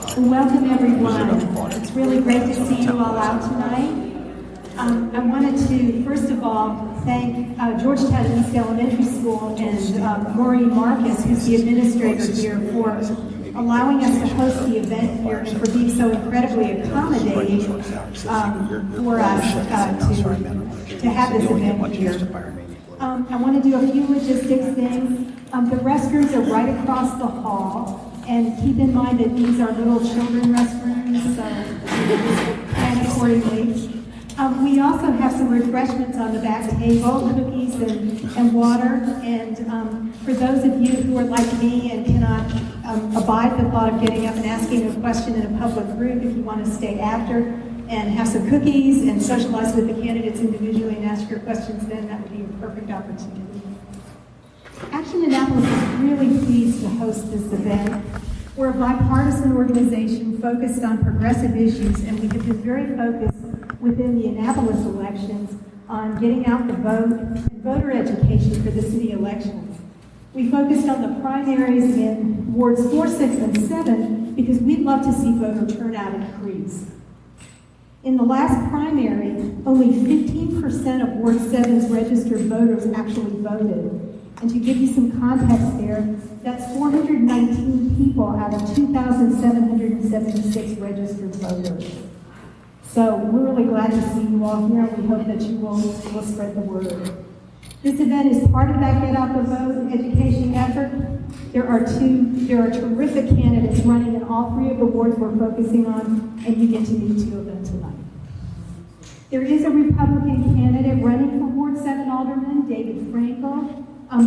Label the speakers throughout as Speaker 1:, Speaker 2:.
Speaker 1: Welcome, everyone. It's really great to see you all out tonight. I wanted to, first of all, thank Georgetown East Elementary School and Maureen Marcus, who's the administrator here, for allowing us to host the event here and for being so incredibly accommodating for us to have this event here. I want to do a few logistics things. The restrooms are right across the hall. And keep in mind that these are little children restrooms, so plan accordingly. We also have some refreshments on the back table, cookies and water. And for those of you who are like me and cannot abide the thought of getting up and asking a question in a public group, if you want to stay after and have some cookies and socialize with the candidates individually and ask your questions then, that would be a perfect opportunity. Action Annapolis is really pleased to host this event. We're a bipartisan organization focused on progressive issues, and we have been very focused within the Annapolis elections on getting out the vote and voter education for the city elections. We focused on the primaries in wards 4, 6, and 7 because we'd love to see voter turnout increase. In the last primary, only 15% of Ward 7's registered voters actually voted. And to give you some context there, that's 419 people out of 2,776 registered voters. So we're really glad to see you all here. We hope that you will spread the word. This event is part of that Get Out the Vote education effort. There are terrific candidates running in all 3 of the wards we're focusing on, and you get to meet 2 of them tonight. There is a Republican candidate running for Ward 7 Alderman, David Frankel.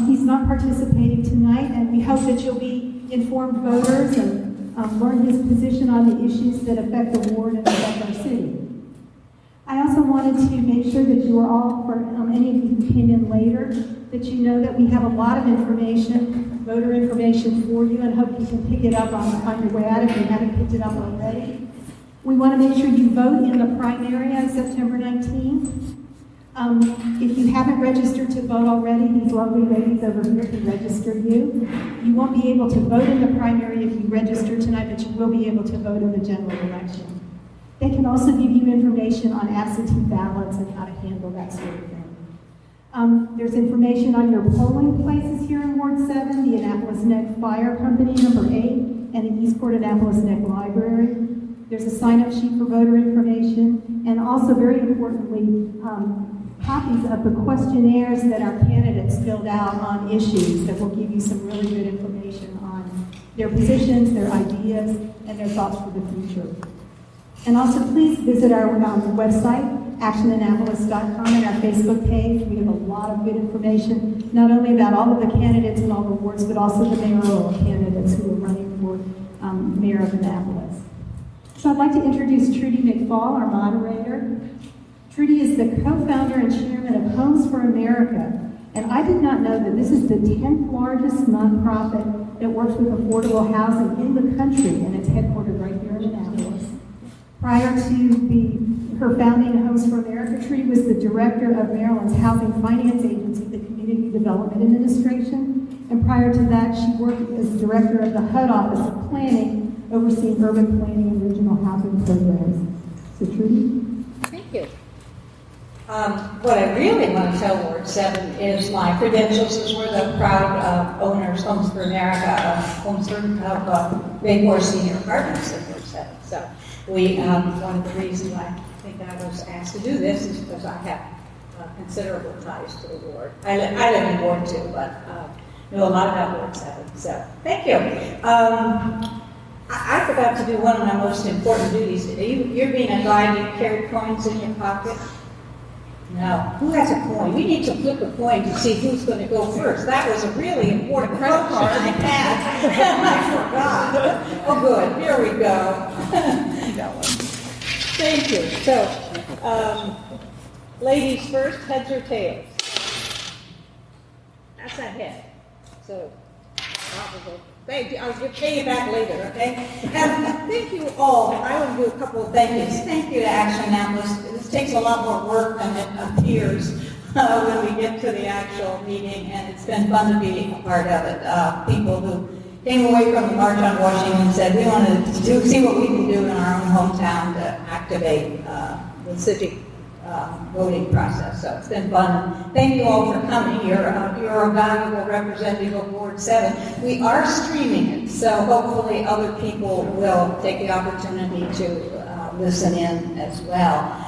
Speaker 1: He's not participating tonight, and we hope that you'll be informed voters and learn his position on the issues that affect the ward and affect our city. I also wanted to make sure that you are all, for any of you who came in later, that you know that we have a lot of information, voter information for you, and hope you can pick it up on your way out if you haven't picked it up already. We want to make sure you vote in the primary on September 19th. If you haven't registered to vote already, these lovely ladies over here can register you. You won't be able to vote in the primary if you register tonight, but you will be able to vote in the general election. They can also give you information on absentee ballots and how to handle that sort of thing. There's information on your polling places here in Ward 7, the Annapolis Neck Fire Company, number 8, and the Eastport Annapolis Neck Library. There's a sign-up sheet for voter information, and also, very importantly, copies of the questionnaires that our candidates filled out on issues that will give you some really good information on their positions, their ideas, and their thoughts for the future. And also, please visit our website, actionannapolis.com, and our Facebook page. We have a lot of good information, not only about all of the candidates in all the wards, but also the mayoral candidates who are running for mayor of Annapolis. So I'd like to introduce Trudy McFall, our moderator. Trudy is the co-founder and chairman of Homes for America. And I did not know that this is the 10th largest nonprofit that works with affordable housing in the country, and it's headquartered right here in Annapolis. Prior to her founding Homes for America, Trudy was the director of Maryland's Housing Finance Agency, the Community Development Administration. And prior to that, she worked as director of the HUD Office of Planning, overseeing urban planning and regional housing programs. So Trudy?
Speaker 2: Thank you. What I really want to tell Ward 7 is my credentials, as we're the proud owners, Homes for America, of Bay Horse Senior Apartments in Ward 7. So we, one of the reasons I think I was asked to do this is because I have considerable ties to the ward. I live in Ward 2, but know a lot about Ward 7. So thank you. I forgot to do one of my most important duties today. You're being advised to carry coins in your pocket. No. Who has a coin? We need to flip a coin to see who's going to go first. That was a really important function I had. I forgot. Oh, good. Here we go. Thank you. So, ladies first, heads or tails? That's a head. So, probably. I'll pay you back later, okay? And thank you all. I want to do a couple of thank yous. Thank you to Action Annapolis. This takes a lot more work than it appears when we get to the actual meeting, and it's been fun to be a part of it. People who came away from the March on Washington and said we wanted to see what we can do in our own hometown to activate the civic voting process. So it's been fun. Thank you all for coming. You're a valuable representative of Ward 7. We are streaming it, so hopefully other people will take the opportunity to listen in as well.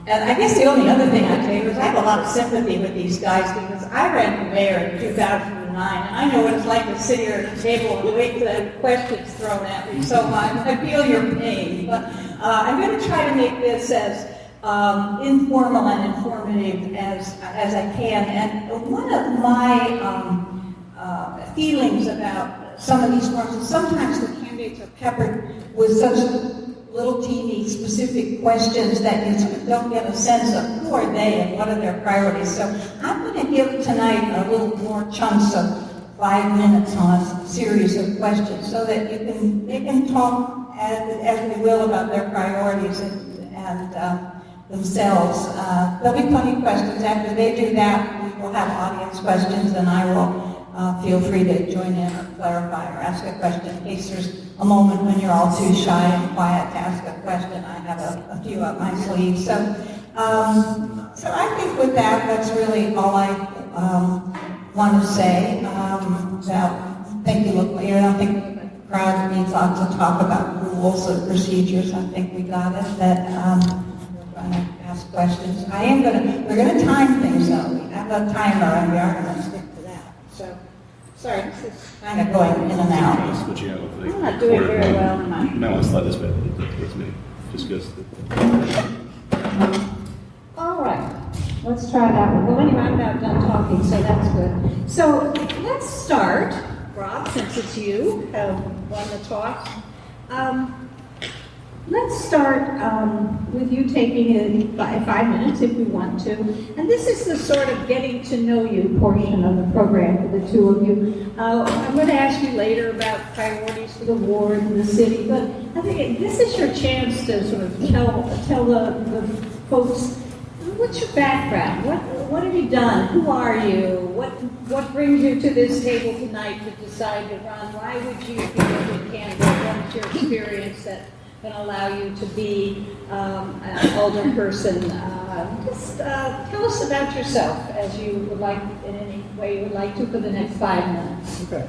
Speaker 2: And I guess the only other thing I'd say is I have a lot of sympathy with these guys because I ran for mayor in 2009, and I know what it's like to sit here at the table and wait for the questions thrown at me. So I feel your pain, but I'm going to try to make this as informal and informative as I can. And one of my feelings about some of these forms is sometimes the candidates are peppered with such little teeny specific questions that you don't get a sense of who are they and what are their priorities. So I'm going to give tonight a little more chunks of 5 minutes on a series of questions so that they can talk as we will about their priorities and themselves. There'll be plenty of questions. After they do that, we will have audience questions, and I will feel free to join in or clarify or ask a question in case there's a moment when you're all too shy and quiet to ask a question. I have a few up my sleeve. So I think with that, that's really all I want to say. Thank you, look later. I don't think the crowd needs lots of talk about rules and procedures. I think we got it. That we're going to ask questions. We're going to time things though. We have a timer, and we are going to stick to that. So. Sorry, this is kind of going in and out. I'm not doing very well, am I?
Speaker 3: No, it's not this bad. It's me. Just goes.
Speaker 2: All right, let's try that one. Well, anyway, I'm about done talking, so that's good. So let's start, Rob, since it's you who won the talk. Let's start with you taking 5 minutes if we want to. And this is the sort of getting to know you portion of the program for the two of you. I'm going to ask you later about priorities for the ward and the city, but I think this is your chance to sort of tell the folks, what's your background? What have you done? Who are you? What brings you to this table tonight to decide to run? Why would you be a good candidate? What's your experience that can allow you to be an older person? Just tell us about yourself as you would like, in any way you would like to, for the next 5 minutes.
Speaker 4: Okay.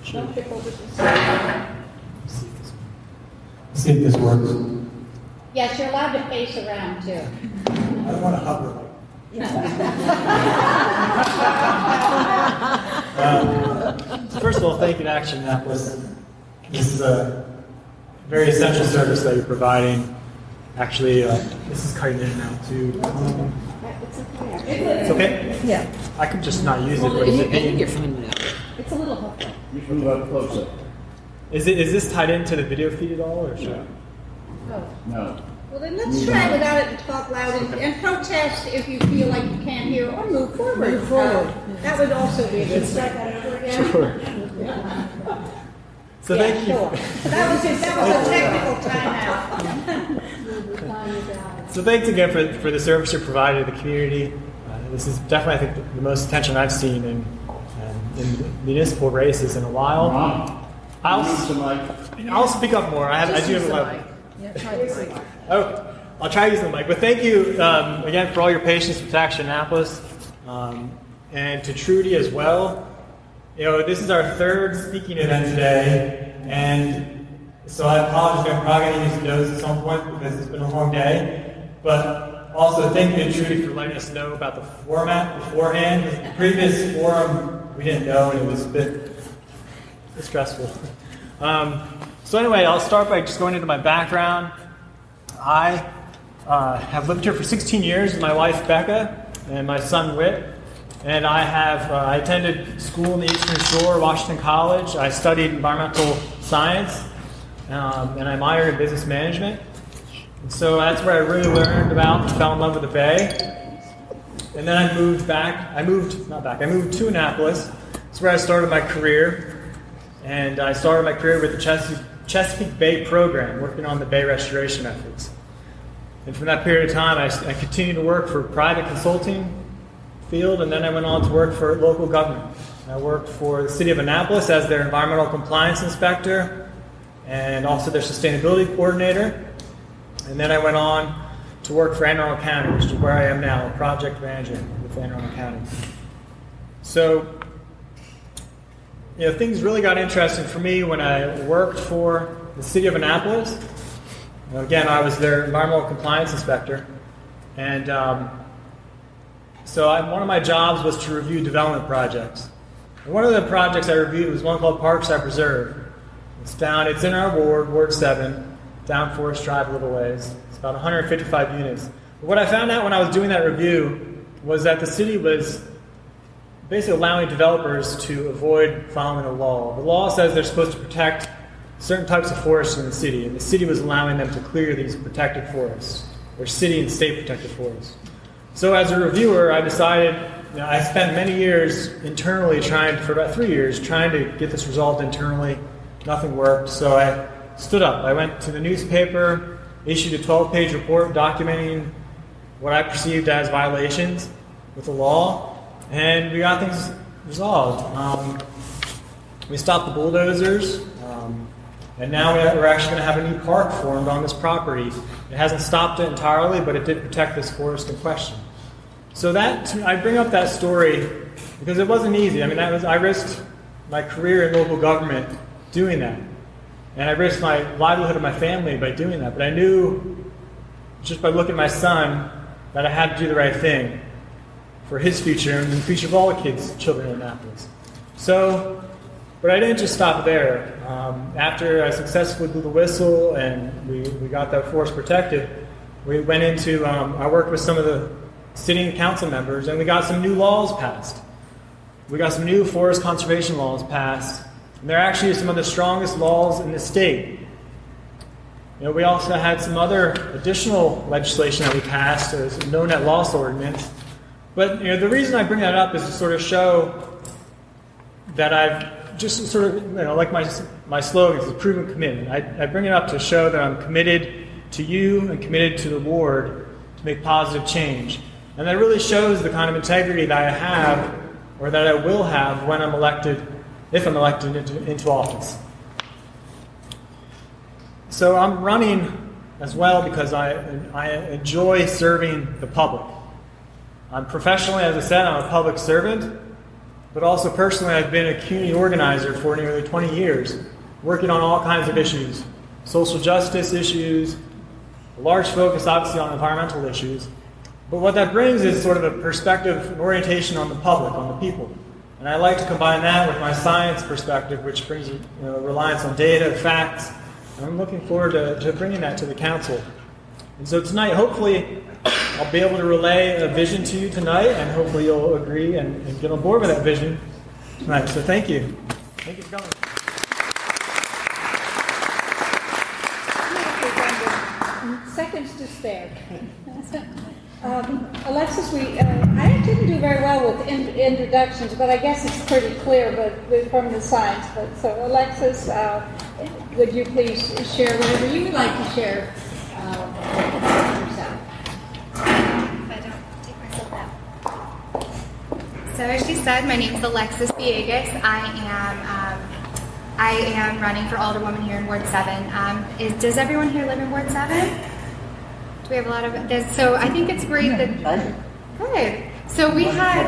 Speaker 4: Sure.
Speaker 2: Don't trip over the side.
Speaker 4: See if this works.
Speaker 2: Yes, you're allowed to face around too.
Speaker 4: I don't want to hover. First of all, thank you to Action Annapolis. This is a very essential service that you're providing. Actually, this is cutting in and out too. It's okay?
Speaker 2: Yeah.
Speaker 4: I could just not use it. But
Speaker 5: You're fine with that.
Speaker 2: It's a little hopeful.
Speaker 3: You can move up closer.
Speaker 4: is this tied into the video feed at all, or should I?
Speaker 2: Oh.
Speaker 3: No.
Speaker 2: Well, then let's try without it and talk loud and protest if you feel like you can't hear, or move forward.
Speaker 5: Move forward.
Speaker 2: That would also be a good start. That over again.
Speaker 4: Sure. So thank you.
Speaker 2: Sure. So that was a technical timeout.
Speaker 4: So thanks again for the service you're providing to the community. This is definitely, I think, the most attention I've seen in municipal races in a while. I'll speak up more. I do have a lot.
Speaker 5: Yeah, try this.
Speaker 4: Oh, I'll try to use the mic. But thank you again for all your patience with Action Annapolis, and to Trudy as well. You know, this is our third speaking event today, and so I apologize. I'm probably going to use notes at some point because it's been a long day. But also thank you to Trudy for letting us know about the format beforehand. The previous forum we didn't know, and it was a bit stressful. So anyway, I'll start by just going into my background. I have lived here for 16 years with my wife Becca and my son Whit. And I attended school in the Eastern Shore, Washington College. I studied environmental science, and I minored in business management. And so that's where I really learned about and fell in love with the Bay. And then I moved to Annapolis. That's where I started my career. And I started my career with the Chesapeake Bay program, working on the Bay restoration efforts. And from that period of time, I continued to work for private consulting field, and then I went on to work for local government. I worked for the city of Annapolis as their environmental compliance inspector and also their sustainability coordinator. And then I went on to work for Anne Arundel County, which is where I am now, a project manager with Anne Arundel County. So, things really got interesting for me when I worked for the city of Annapolis. Again, I was their environmental compliance inspector. And one of my jobs was to review development projects. And one of the projects I reviewed was one called Parkside Preserve. It's in our ward, Ward 7, down Forest Drive a little ways. It's about 155 units. But what I found out when I was doing that review was that the city was basically allowing developers to avoid following the law. The law says they're supposed to protect certain types of forests in the city, and the city was allowing them to clear these protected forests, or city and state protected forests. So as a reviewer, I decided, I spent many years internally for about 3 years, trying to get this resolved internally. Nothing worked, so I stood up. I went to the newspaper, issued a 12-page report documenting what I perceived as violations with the law, and we got things resolved. We stopped the bulldozers, and now we're actually going to have a new park formed on this property. It hasn't stopped it entirely, but it did protect this forest in question. So I bring up that story because it wasn't easy. I risked my career in local government doing that. And I risked my livelihood of my family by doing that. But I knew, just by looking at my son, that I had to do the right thing for his future and the future of all the children in Annapolis. But I didn't just stop there. After I successfully blew the whistle and we got that forest protected, we went into, I worked with some of the city and council members, and we got some new laws passed. We got some new forest conservation laws passed. And they're actually some of the strongest laws in the state. We also had some other additional legislation that we passed, as no net loss ordinance. But the reason I bring that up is to sort of show that I've just sort of, like my slogan is a proven commitment. I bring it up to show that I'm committed to you and committed to the ward to make positive change. And that really shows the kind of integrity that I have, or that I will have when I'm elected, if I'm elected into office. So I'm running as well because I enjoy serving the public. I'm professionally, as I said, I'm a public servant, but also personally I've been a community organizer for nearly 20 years, working on all kinds of issues, social justice issues, a large focus obviously on environmental issues. But what that brings is sort of a perspective, an orientation on the public, on the people. And I like to combine that with my science perspective, which brings reliance on data, facts. And I'm looking forward to bringing that to the council. And so tonight, hopefully, I'll be able to relay a vision to you tonight, and hopefully you'll agree and get on board with that vision tonight. So thank you. Thank you for coming.
Speaker 2: Seconds to spare. Alexis, I didn't do very well with introductions, but I guess it's pretty clear from the signs. So Alexis, would you please share whatever you would like to share yourself?
Speaker 6: If I don't take myself out. So as she said, my name is Alexis Villegas. I am running for Alderwoman here in Ward 7. Does everyone here live in Ward 7? Do we have a lot of... So I think it's great that... Good. So we had...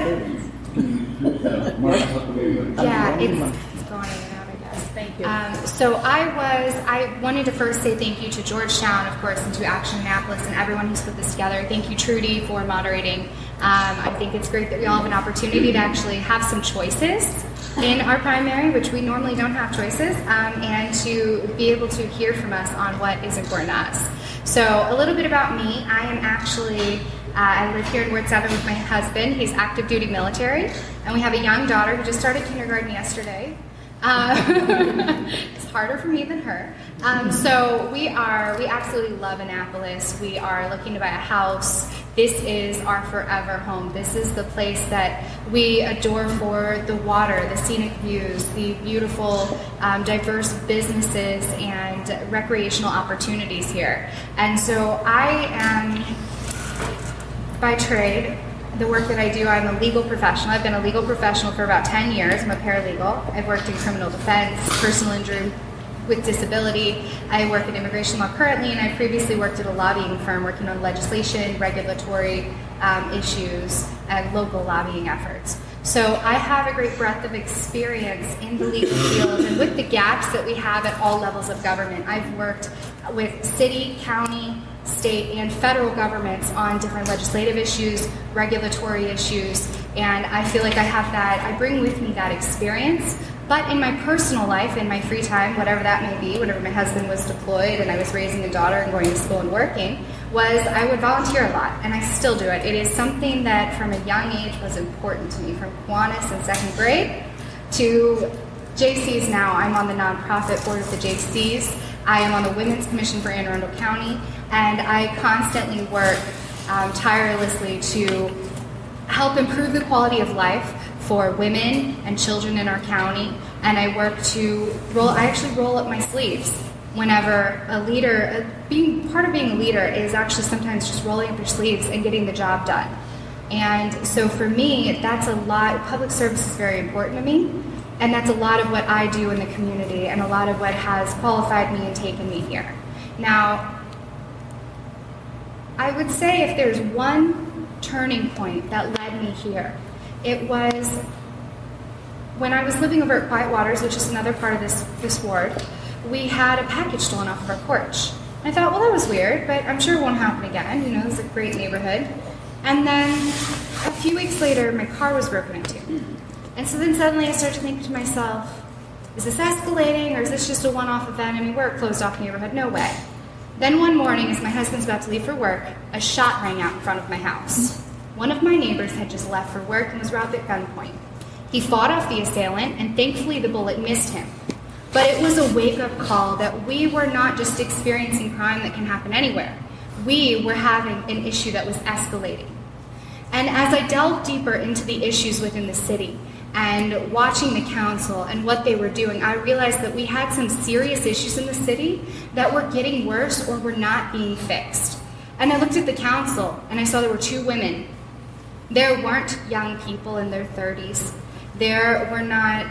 Speaker 6: Yeah, it's going in and out, I guess.
Speaker 2: Thank you.
Speaker 6: So I wanted to first say thank you to Georgetown, of course, and to Action Annapolis and everyone who's put this together. Thank you, Trudy, for moderating. I think it's great that we all have an opportunity to actually have some choices in our primary, which we normally don't have choices, and to be able to hear from us on what is important to us. So a little bit about me. I am actually, I live here in Ward 7 with my husband. He's active duty military, and we have a young daughter who just started kindergarten yesterday. It's harder for me than her. So we absolutely love Annapolis. We are looking to buy a house. This is our forever home. This is the place that we adore for the water, the scenic views, the beautiful, diverse businesses and recreational opportunities here. And so I am, by trade, the work that I do, I'm a legal professional. I've been a legal professional for about 10 years. I'm a paralegal. I've worked in criminal defense, personal injury with disability. I work in immigration law currently, and I previously worked at a lobbying firm working on legislation, regulatory issues, and local lobbying efforts. So I have a great breadth of experience in the legal field and with the gaps that we have at all levels of government. I've worked with city, county, state, and federal governments on different legislative issues, regulatory issues, and I feel like I have that, I bring with me that experience. But in my personal life, in my free time, whatever that may be, whenever my husband was deployed and I was raising a daughter and going to school and working, was I would volunteer a lot, and I still do it. It is something that from a young age was important to me, from Kiwanis in second grade to JCs now. I'm on the nonprofit board of the JCs. I am on the Women's Commission for Anne Arundel County, and I constantly work tirelessly to help improve the quality of life for women and children in our county, and I work to I actually roll up my sleeves whenever a leader, part of being a leader is actually sometimes just rolling up your sleeves and getting the job done. And so for me, that's a lot, public service is very important to me, and that's a lot of what I do in the community and a lot of what has qualified me and taken me here. Now, I would say if there's one turning point that led me here, it was when I was living over at Quiet Waters, which is another part of this ward. We had a package stolen off of our porch. I thought, well, that was weird, but I'm sure it won't happen again. You know, it's a great neighborhood. And then a few weeks later, my car was broken into. And so then suddenly I started to think to myself, is this escalating or is this just a one-off event? I mean, we're a closed-off neighborhood, no way. Then one morning, as my husband's about to leave for work, a shot rang out in front of my house. One of my neighbors had just left for work and was robbed at gunpoint. He fought off the assailant, and thankfully the bullet missed him. But it was a wake-up call that we were not just experiencing crime that can happen anywhere. We were having an issue that was escalating. And as I delved deeper into the issues within the city and watching the council and what they were doing, I realized that we had some serious issues in the city that were getting worse or were not being fixed. And I looked at the council and I saw there were two women. There weren't young people in their 30s. There were not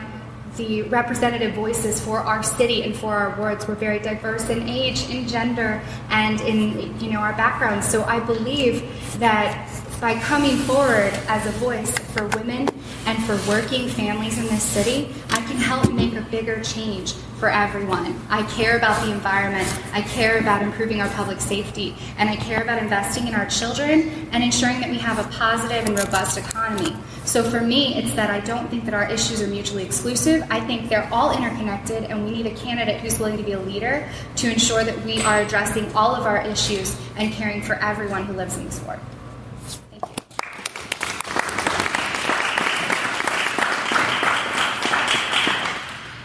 Speaker 6: the representative voices for our city and for our wards. Were very diverse in age, in gender, and in our backgrounds. So I believe that by coming forward as a voice for women and for working families in this city, I can help make a bigger change for everyone. I care about the environment, I care about improving our public safety, and I care about investing in our children and ensuring that we have a positive and robust economy. So for me, it's that I don't think that our issues are mutually exclusive. I think they're all interconnected, and we need a candidate who's willing to be a leader to ensure that we are addressing all of our issues and caring for everyone who lives in this ward.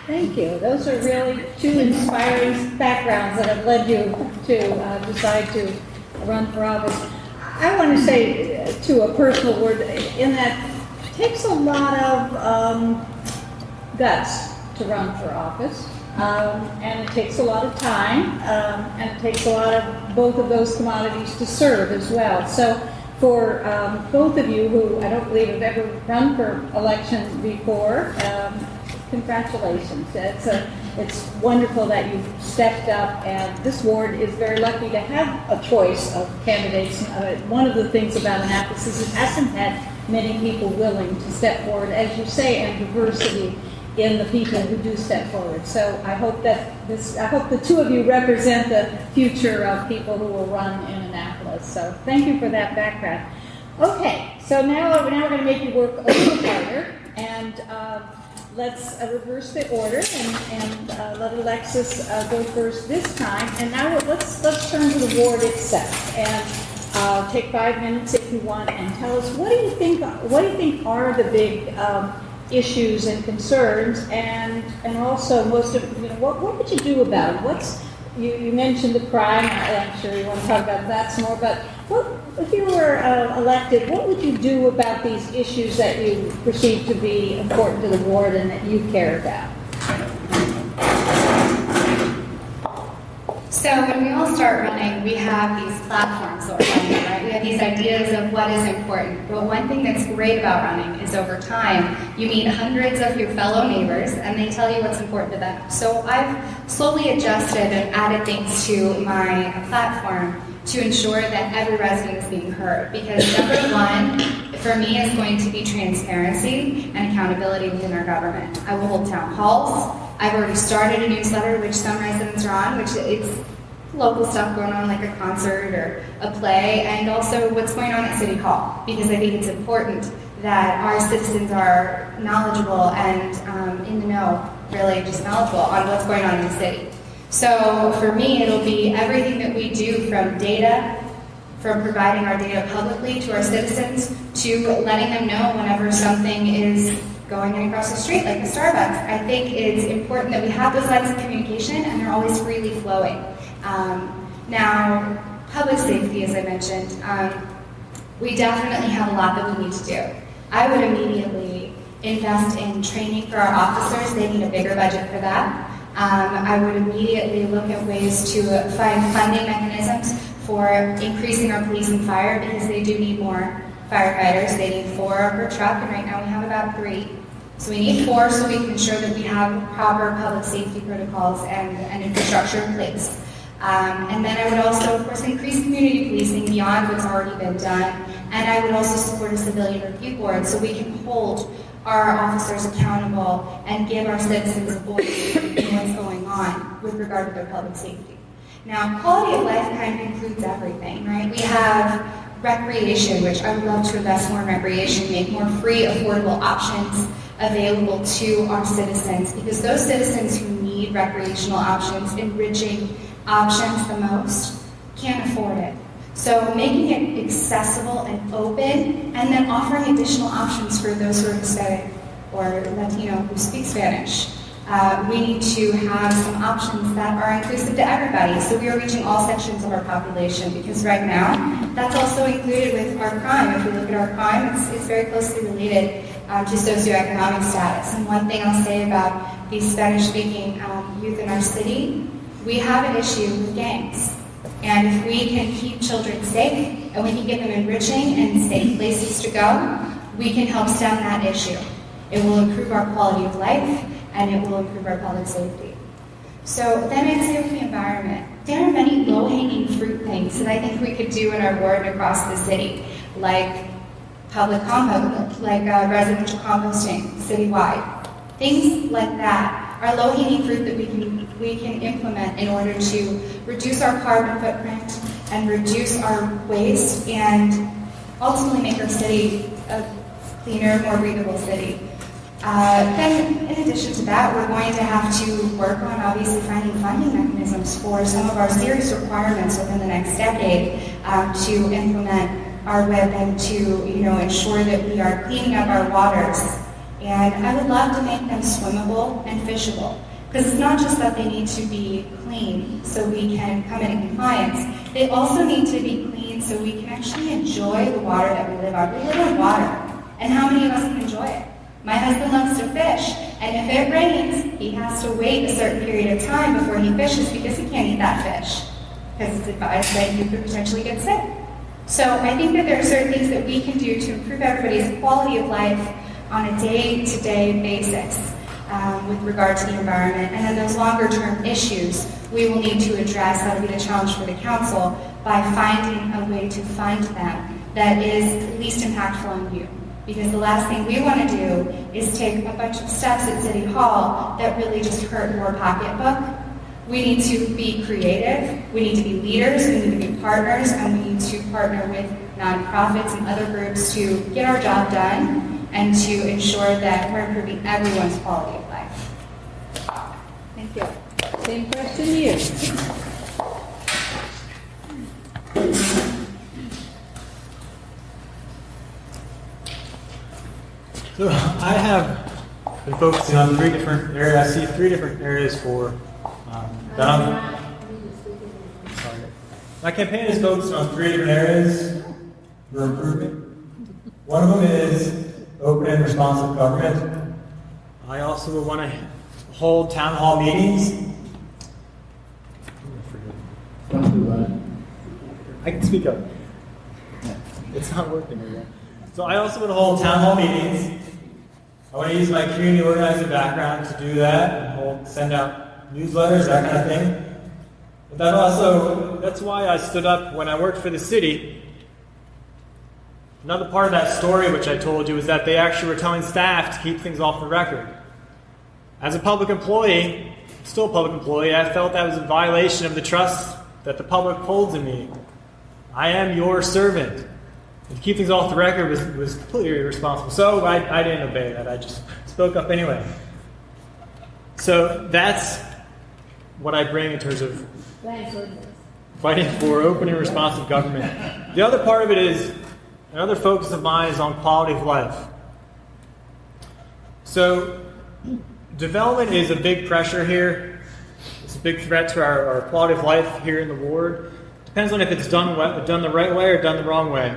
Speaker 2: Thank you. Those are really two inspiring backgrounds that have led you to decide to run for office. I want to say to a personal word in that it takes a lot of guts to run for office, and it takes a lot of time, and it takes a lot of both of those commodities to serve as well. So for both of you who I don't believe have ever run for election before, congratulations. It's wonderful that you've stepped up, and this ward is very lucky to have a choice of candidates. One of the things about Annapolis is it hasn't had many people willing to step forward, as you say, and diversity in the people who do step forward. So I hope the two of you represent the future of people who will run in Annapolis. So thank you for that background. Okay, so now we're going to make you work a little harder, and let's reverse the order and let Alexis go first this time. And now let's turn to the ward itself and take 5 minutes if you want and tell us what do you think are the big issues and concerns, and also most of what would you do about it? You mentioned the crime. I'm sure you want to talk about that some more. But if you were elected, what would you do about these issues that you perceive to be important to the ward and that you care about?
Speaker 6: So when we all start running, we have these platforms that we're running, right? We have these ideas of what is important. But one thing that's great about running is over time, you meet hundreds of your fellow neighbors and they tell you what's important to them. So I've slowly adjusted and added things to my platform to ensure that every resident is being heard. Because number one, for me, is going to be transparency and accountability within our government. I will hold town halls. I've already started a newsletter, which some residents are on, which it's local stuff going on, like a concert or a play, and also what's going on at City Hall, because I think it's important that our citizens are knowledgeable and in the know, really just knowledgeable on what's going on in the city. So for me, it'll be everything that we do, from data, from providing our data publicly to our citizens, to letting them know whenever something is going in across the street, like the Starbucks. I think it's important that we have those lines of communication and they're always freely flowing. Now, public safety, as I mentioned, we definitely have a lot that we need to do. I would immediately invest in training for our officers. They need a bigger budget for that. I would immediately look at ways to find funding mechanisms for increasing our police and fire, because they do need more firefighters. They need 4 per truck, and right now we have about 3. So we need 4 so we can ensure that we have proper public safety protocols and infrastructure in place. And then I would also, of course, increase community policing beyond what's already been done. And I would also support a civilian review board so we can hold our officers accountable and give our citizens a voice in what's going on with regard to their public safety. Now, quality of life kind of includes everything, right? We have recreation, which I would love to invest more in recreation, make more free, affordable options available to our citizens, because those citizens who need recreational options, enriching options the most, can't afford it. So making it accessible and open, and then offering additional options for those who are Hispanic or Latino who speak Spanish. We need to have some options that are inclusive to everybody, so we are reaching all sections of our population, because right now, that's also included with our crime. If we look at our crime, it's very closely related to socioeconomic status. And one thing I'll say about these Spanish-speaking youth in our city, we have an issue with gangs. And if we can keep children safe, and we can give them enriching and safe places to go, we can help stem that issue. It will improve our quality of life, and it will improve our public safety. So then I'd say with the environment, there are many low-hanging fruit things that I think we could do in our ward and across the city, like public compost, like residential composting citywide. Things like that are low-hanging fruit that we can implement in order to reduce our carbon footprint and reduce our waste and ultimately make our city a cleaner, more breathable city. Then, in addition to that, we're going to have to work on obviously finding funding mechanisms for some of our serious requirements within the next decade to implement our WIP and to ensure that we are cleaning up our waters. And I would love to make them swimmable and fishable, because it's not just that they need to be clean so we can come into compliance. They also need to be clean so we can actually enjoy the water that we live on. We live on water, and how many of us can enjoy it? My husband loves to fish, and if it rains, he has to wait a certain period of time before he fishes because he can't eat that fish, because it's advised that you could potentially get sick. So I think that there are certain things that we can do to improve everybody's quality of life on a day-to-day basis with regard to the environment. And then those longer-term issues we will need to address. That will be the challenge for the council, by finding a way to fund them that is least impactful on you. Because the last thing we want to do is take a bunch of steps at City Hall that really just hurt your pocketbook. We need to be creative, we need to be leaders, we need to be partners, and we need to partner with nonprofits and other groups to get our job done and to ensure that we're improving everyone's quality of life. Thank you.
Speaker 5: Same question to you.
Speaker 4: So I have been focusing on 3 different areas. I see 3 different areas for sorry. My campaign is focused on 3 different areas for improvement. One of them is open and responsive government. I also want to hold town hall meetings. I can speak up. It's not working here. So I also want to hold town hall meetings. I want to use my community organizing background to do that, and send out newsletters, that kind of thing. But that's why I stood up when I worked for the city. Another part of that story, which I told you, is that they actually were telling staff to keep things off the record. As a public employee, still a public employee, I felt that was a violation of the trust that the public holds in me. I am your servant. And to keep things off the record was completely irresponsible. So I didn't obey that. I just spoke up anyway. So that's what I bring in terms of fighting for open and responsive government. The other part of it is, another focus of mine is on quality of life. So development is a big pressure here. It's a big threat to our quality of life here in the ward. Depends on if it's done the right way or done the wrong way.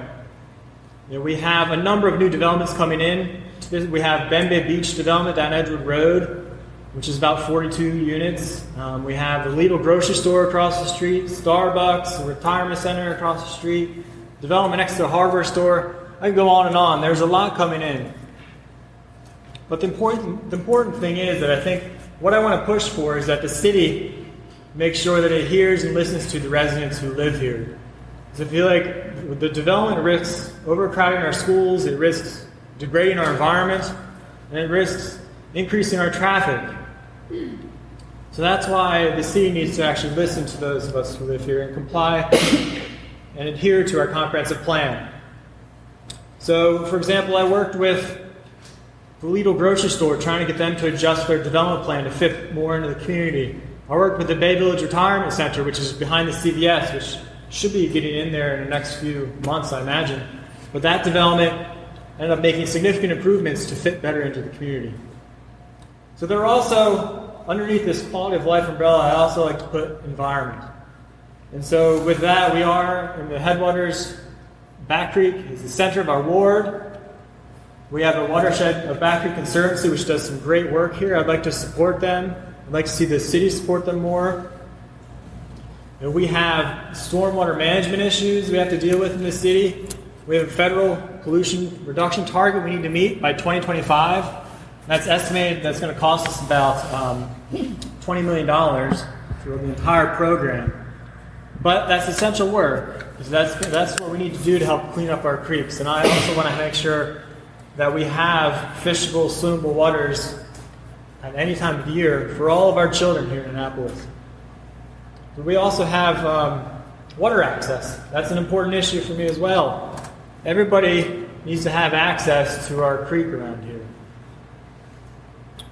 Speaker 4: You know, we have a number of new developments coming in. We have Bembe Beach development down Edgewood Road, which is about 42 units. We have the Lidl grocery store across the street, Starbucks, a retirement center across the street, development next to the hardware store. I can go on and on. There's a lot coming in. But the important thing is that I think what I want to push for is that the city makes sure that it hears and listens to the residents who live here. Because I feel like the development risks overcrowding our schools, it risks degrading our environment, and it risks increasing our traffic. So that's why the city needs to actually listen to those of us who live here and comply and adhere to our comprehensive plan. So, for example, I worked with the Lidl grocery store trying to get them to adjust their development plan to fit more into the community. I worked with the Bay Village Retirement Center, which is behind the CVS, which should be getting in there in the next few months, I imagine. But that development ended up making significant improvements to fit better into the community. So there are also, underneath this quality of life umbrella, I also like to put environment. And so with that, we are in the headwaters. Back Creek is the center of our ward. We have a watershed, a Back Creek Conservancy, which does some great work here. I'd like to support them. I'd like to see the city support them more. And we have stormwater management issues we have to deal with in the city. We have a federal pollution reduction target we need to meet by 2025. That's estimated that's going to cost us about $20 million for the entire program. But that's essential work, because that's what we need to do to help clean up our creeks. And I also want to make sure that we have fishable, swimmable waters at any time of the year for all of our children here in Annapolis. But we also have water access. That's an important issue for me as well. Everybody needs to have access to our creek around here.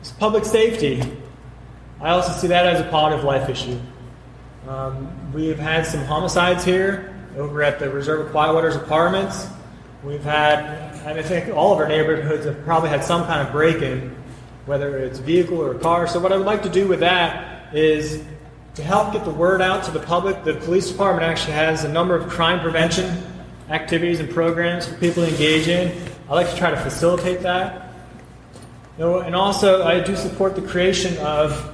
Speaker 4: It's public safety. I also see that as a quality of life issue. We've had some homicides here over at the Reserve of Quietwater's apartments. We've had, and I think all of our neighborhoods have probably had some kind of break-in, whether it's vehicle or car. So what I would like to do with that is to help get the word out to the public. The police department actually has a number of crime prevention activities and programs for people to engage in. I like to try to facilitate that. You know, and also I do support the creation of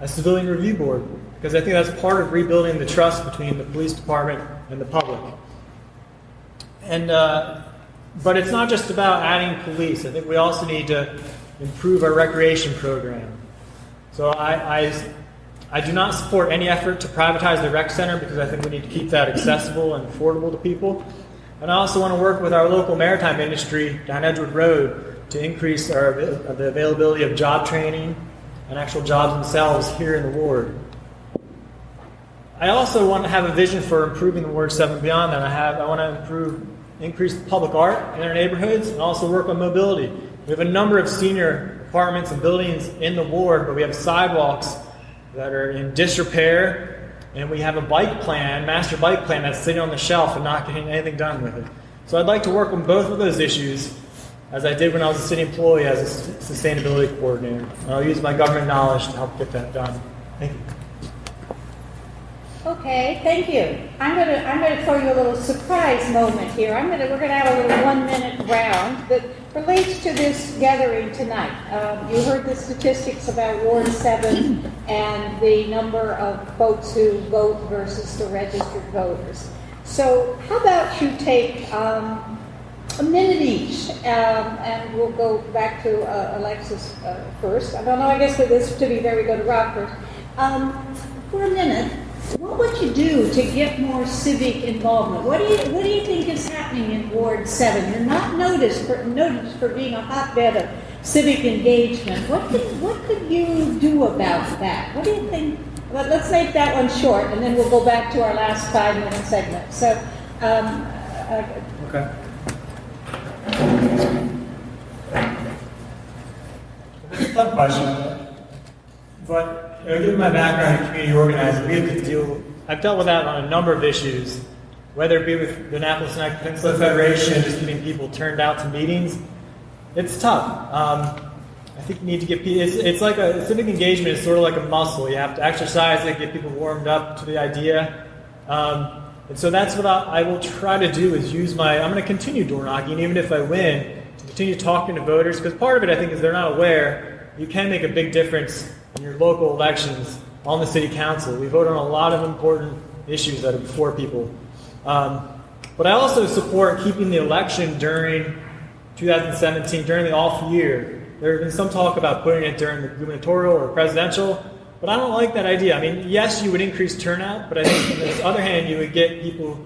Speaker 4: a civilian review board, because I think that's part of rebuilding the trust between the police department and the public. And but it's not just about adding police. I think we also need to improve our recreation program. So I do not support any effort to privatize the rec center, because I think we need to keep that accessible and affordable to people. And I also want to work with our local maritime industry down Edgewood Road to increase the availability of job training and actual jobs themselves here in the ward. I also want to have a vision for improving the Ward 7 beyond that. I want to increase public art in our neighborhoods and also work on mobility. We have a number of senior apartments and buildings in the ward, but we have sidewalks that are in disrepair, and we have a bike plan, master bike plan, that's sitting on the shelf and not getting anything done with it. So I'd like to work on both of those issues, as I did when I was a city employee as a sustainability coordinator. And I'll use my government knowledge to help get that done. Thank you.
Speaker 5: Okay, thank you. I'm gonna throw you a little surprise moment here. We're gonna have a little 1-minute round that relates to this gathering tonight. You heard the statistics about Ward 7 and the number of folks who vote versus the registered voters. So how about you take a minute each, and we'll go back to Alexis first. I don't know, I guess for this to be very good, Rob first. For a minute, what would you do to get more civic involvement? What do you think is happening in Ward 7? You're not noticed for being a hotbed of civic engagement. What could you do about that? What do you think? Well, let's make that one short, and then we'll go back to our last 5-minute segment. So,
Speaker 4: Okay. It's a tough question, but given my background in community organizing, we have to deal. I've dealt with that on a number of issues, whether it be with the Annapolis and Peninsula Federation, just getting people turned out to meetings. It's tough. I think you need to get people. It's like a civic engagement is sort of like a muscle. You have to exercise it, get people warmed up to the idea. And so that's what I will try to do is use I'm going to continue door knocking, even if I win, to continue talking to voters, because part of it, I think, is they're not aware you can make a big difference in your local elections on the city council. We vote on a lot of important issues that are before people. But I also support keeping the election during 2017, during the off year. There has been some talk about putting it during the gubernatorial or presidential, but I don't like that idea. I mean, yes, you would increase turnout, but I think on the other hand, you would get people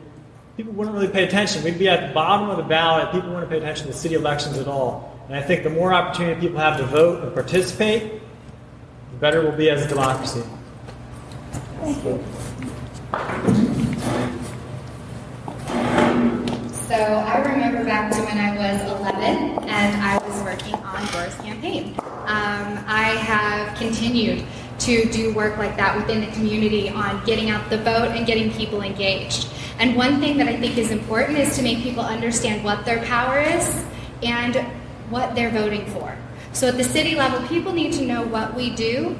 Speaker 4: wouldn't really pay attention. We'd be at the bottom of the ballot. People wouldn't pay attention to city elections at all. And I think the more opportunity people have to vote and participate, the better we'll be as a democracy.
Speaker 5: thank you.
Speaker 6: So I remember back to when I was 11 and I was working on Gore's campaign. I have continued to do work like that within the community on getting out the vote and getting people engaged. And one thing that I think is important is to make people understand what their power is and what they're voting for. So at the city level, people need to know what we do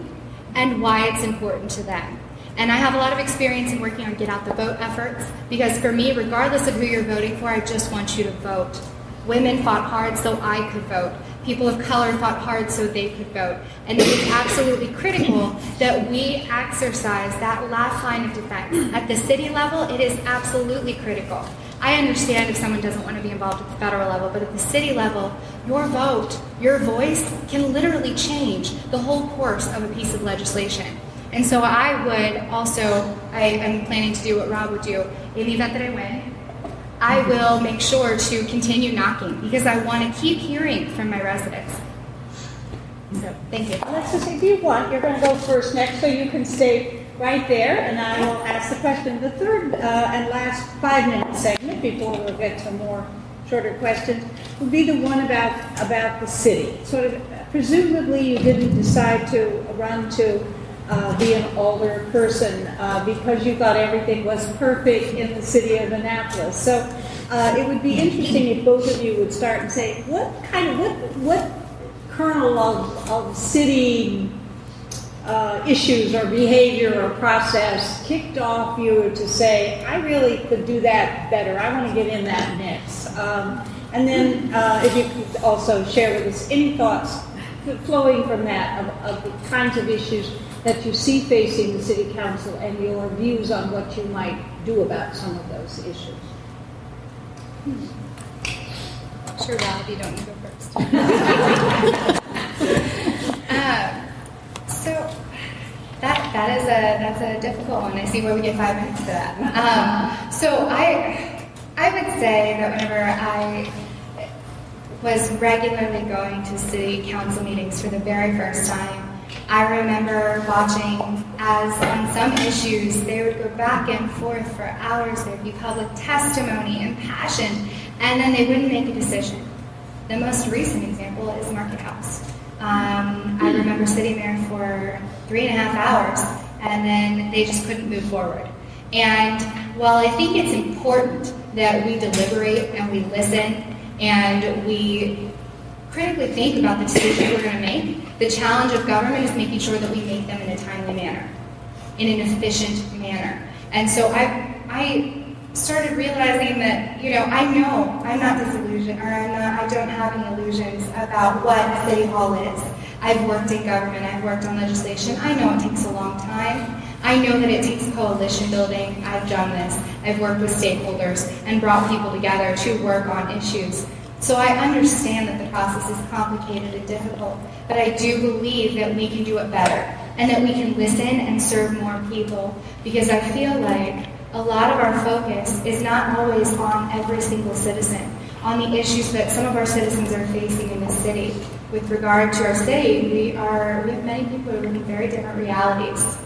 Speaker 6: and why it's important to them. And I have a lot of experience in working on get out the vote efforts, because for me, regardless of who you're voting for, I just want you to vote. Women fought hard so I could vote. People of color fought hard so they could vote. And it is absolutely critical that we exercise that last line of defense. At the city level, it is absolutely critical. I understand if someone doesn't want to be involved at the federal level, but at the city level, your vote, your voice can literally change the whole course of a piece of legislation. And so I would also, I'm planning to do what Rob would do. In the event that I win, I will make sure to continue knocking because I want to keep hearing from my residents. So, thank you.
Speaker 5: Alexis, if you want, you're going to go first next, so you can stay right there, and I will ask the question. The third and last 5-minute segment, before we'll get to more shorter questions, would be the one about the city. Sort of, presumably you didn't decide to run to be an alder person because you thought everything was perfect in the city of Annapolis. So it would be interesting if both of you would start and say, what kernel of city issues or behavior or process kicked off you to say, I really could do that better. I want to get in that mix. And then if you could also share with us any thoughts flowing from that of the kinds of issues that you see facing the city council and your views on what you might do about some of those issues.
Speaker 6: Sure, Rob, you don't need to go first. So that's a difficult one. I see where we get 5 minutes to that. So I would say that whenever I was regularly going to city council meetings for the very first time, I remember watching as on some issues they would go back and forth for hours. There would be public testimony and passion, and then they wouldn't make a decision. The most recent example is Market House. I remember sitting there for 3.5 hours, and then they just couldn't move forward. And while I think it's important that we deliberate and we listen and we critically think about the decisions we're going to make, the challenge of government is making sure that we make them in a timely manner, in an efficient manner. And so I started realizing that, I know I'm not disillusioned, or I don't have any illusions about what City Hall is. I've worked in government, I've worked on legislation. I know it takes a long time, I know that it takes coalition building. I've done this. I've worked with stakeholders and brought people together to work on issues. So I understand that the process is complicated and difficult, but I do believe that we can do it better and that we can listen and serve more people, because I feel like a lot of our focus is not always on every single citizen, on the issues that some of our citizens are facing in this city. With regard to our city, we have many people who are living very different realities.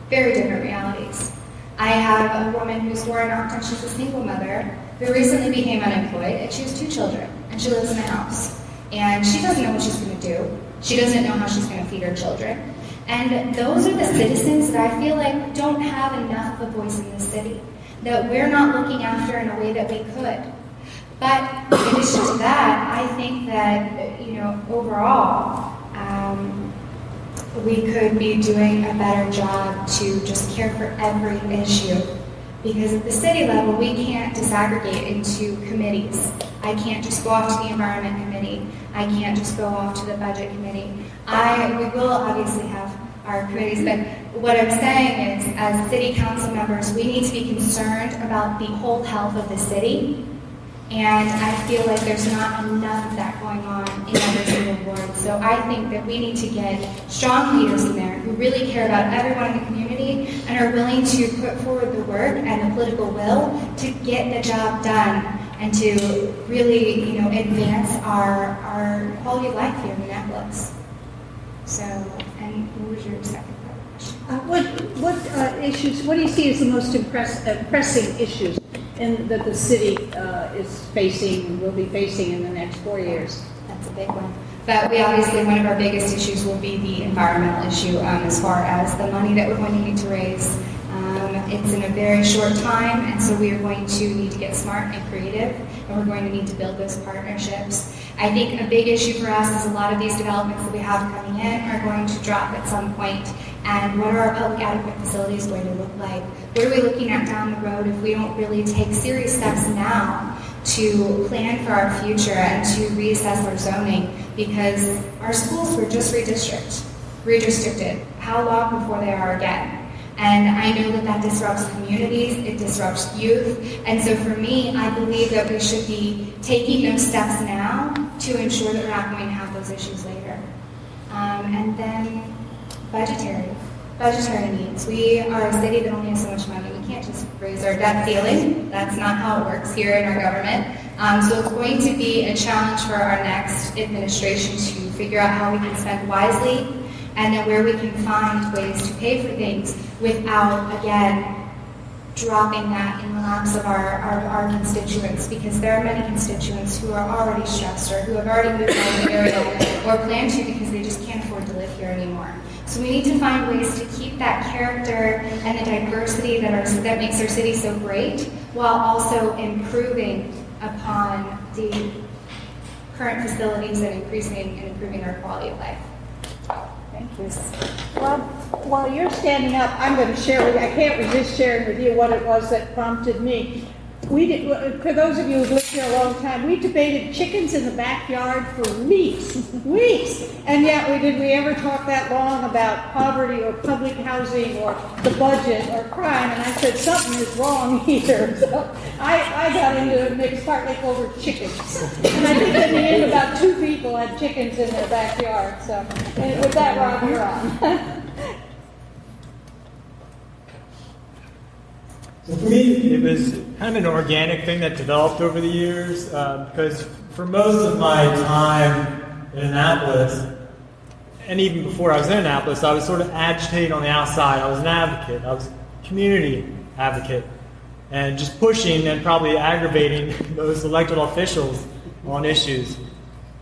Speaker 6: Very different realities. I have a woman who's door knocked and she's a single mother who recently became unemployed, and she has 2 children, and she lives in a house. And she doesn't know what she's going to do. She doesn't know how she's going to feed her children. And those are the citizens that I feel like don't have enough of a voice in this city, that we're not looking after in a way that we could. But in addition to that, I think that, overall, we could be doing a better job to just care for every issue. Because at the city level, we can't disaggregate into committees. I can't just go off to the Environment Committee. I can't just go off to the Budget Committee. We will obviously have our committees, but what I'm saying is, as city council members, we need to be concerned about the whole health of the city. And I feel like there's not enough of that going on in every single ward. So I think that we need to get strong leaders in there who really care about everyone in the community and are willing to put forward the work and the political will to get the job done and to really, advance our quality of life here in Annapolis. So, and what was your second question?
Speaker 5: What issues? What do you see as the most pressing issues that the city is facing, will be facing in the next 4 years?
Speaker 6: That's a big one. But we obviously, one of our biggest issues will be the environmental issue as far as the money that we're going to need to raise. It's in a very short time, and so we are going to need to get smart and creative, and we're going to need to build those partnerships. I think a big issue for us is a lot of these developments that we have coming in are going to drop at some point. And what are our public adequate facilities going to look like? What are we looking at down the road if we don't really take serious steps now to plan for our future and to reassess our zoning? Because our schools were just redistricted. How long before they are again? And I know that disrupts communities, it disrupts youth. And so for me, I believe that we should be taking those steps now to ensure that we're not going to have those issues later. And then budgetary needs. We are a city that only has so much money. We can't just raise our debt ceiling. That's not how it works here in our government. So it's going to be a challenge for our next administration to figure out how we can spend wisely and then where we can find ways to pay for things without, again, dropping that in the laps of our constituents, because there are many constituents who are already stressed or who have already moved out of the area or plan to because they just can't afford to live here anymore. So we need to find ways to keep that character and the diversity that makes our city so great, while also improving upon the current facilities and improving our quality of life.
Speaker 5: Thank you. Well, while you're standing up, I'm going to share with you, I can't resist sharing with you what it was that prompted me. For those of you who've lived here a long time, we debated chickens in the backyard for weeks, and yet did we ever talk that long about poverty or public housing or the budget or crime? And I said, something is wrong here. So I got into a mix partly over chickens. And I think in the end about 2 people had chickens in their backyard. So and with that, Rob, you're on.
Speaker 4: So for me, it was kind of an organic thing that developed over the years, because for most of my time in Annapolis, and even before I was in Annapolis, I was sort of agitating on the outside. I was an advocate. I was a community advocate, and just pushing and probably aggravating those elected officials on issues.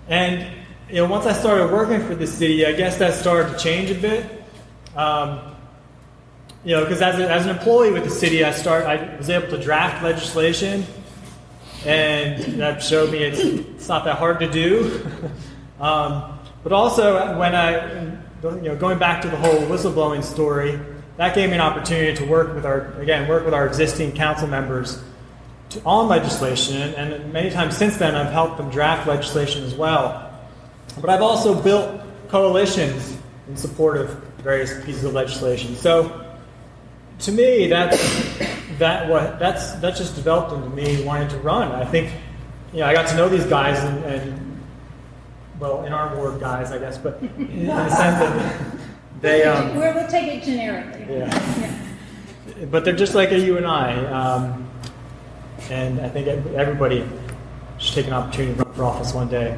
Speaker 4: And once I started working for the city, I guess that started to change a bit. Because as an employee with the city, I was able to draft legislation, and that showed me it's not that hard to do. But also, when going back to the whole whistleblowing story, that gave me an opportunity to work with our existing council members on legislation, and many times since then, I've helped them draft legislation as well. But I've also built coalitions in support of various pieces of legislation. So to me, that's just developed into me wanting to run. I think, I got to know these guys and well, in our ward, guys, I guess, but in the sense that they
Speaker 5: we'll take it generically.
Speaker 4: Yeah. But they're just like you and I, and I think everybody should take an opportunity to run for office one day.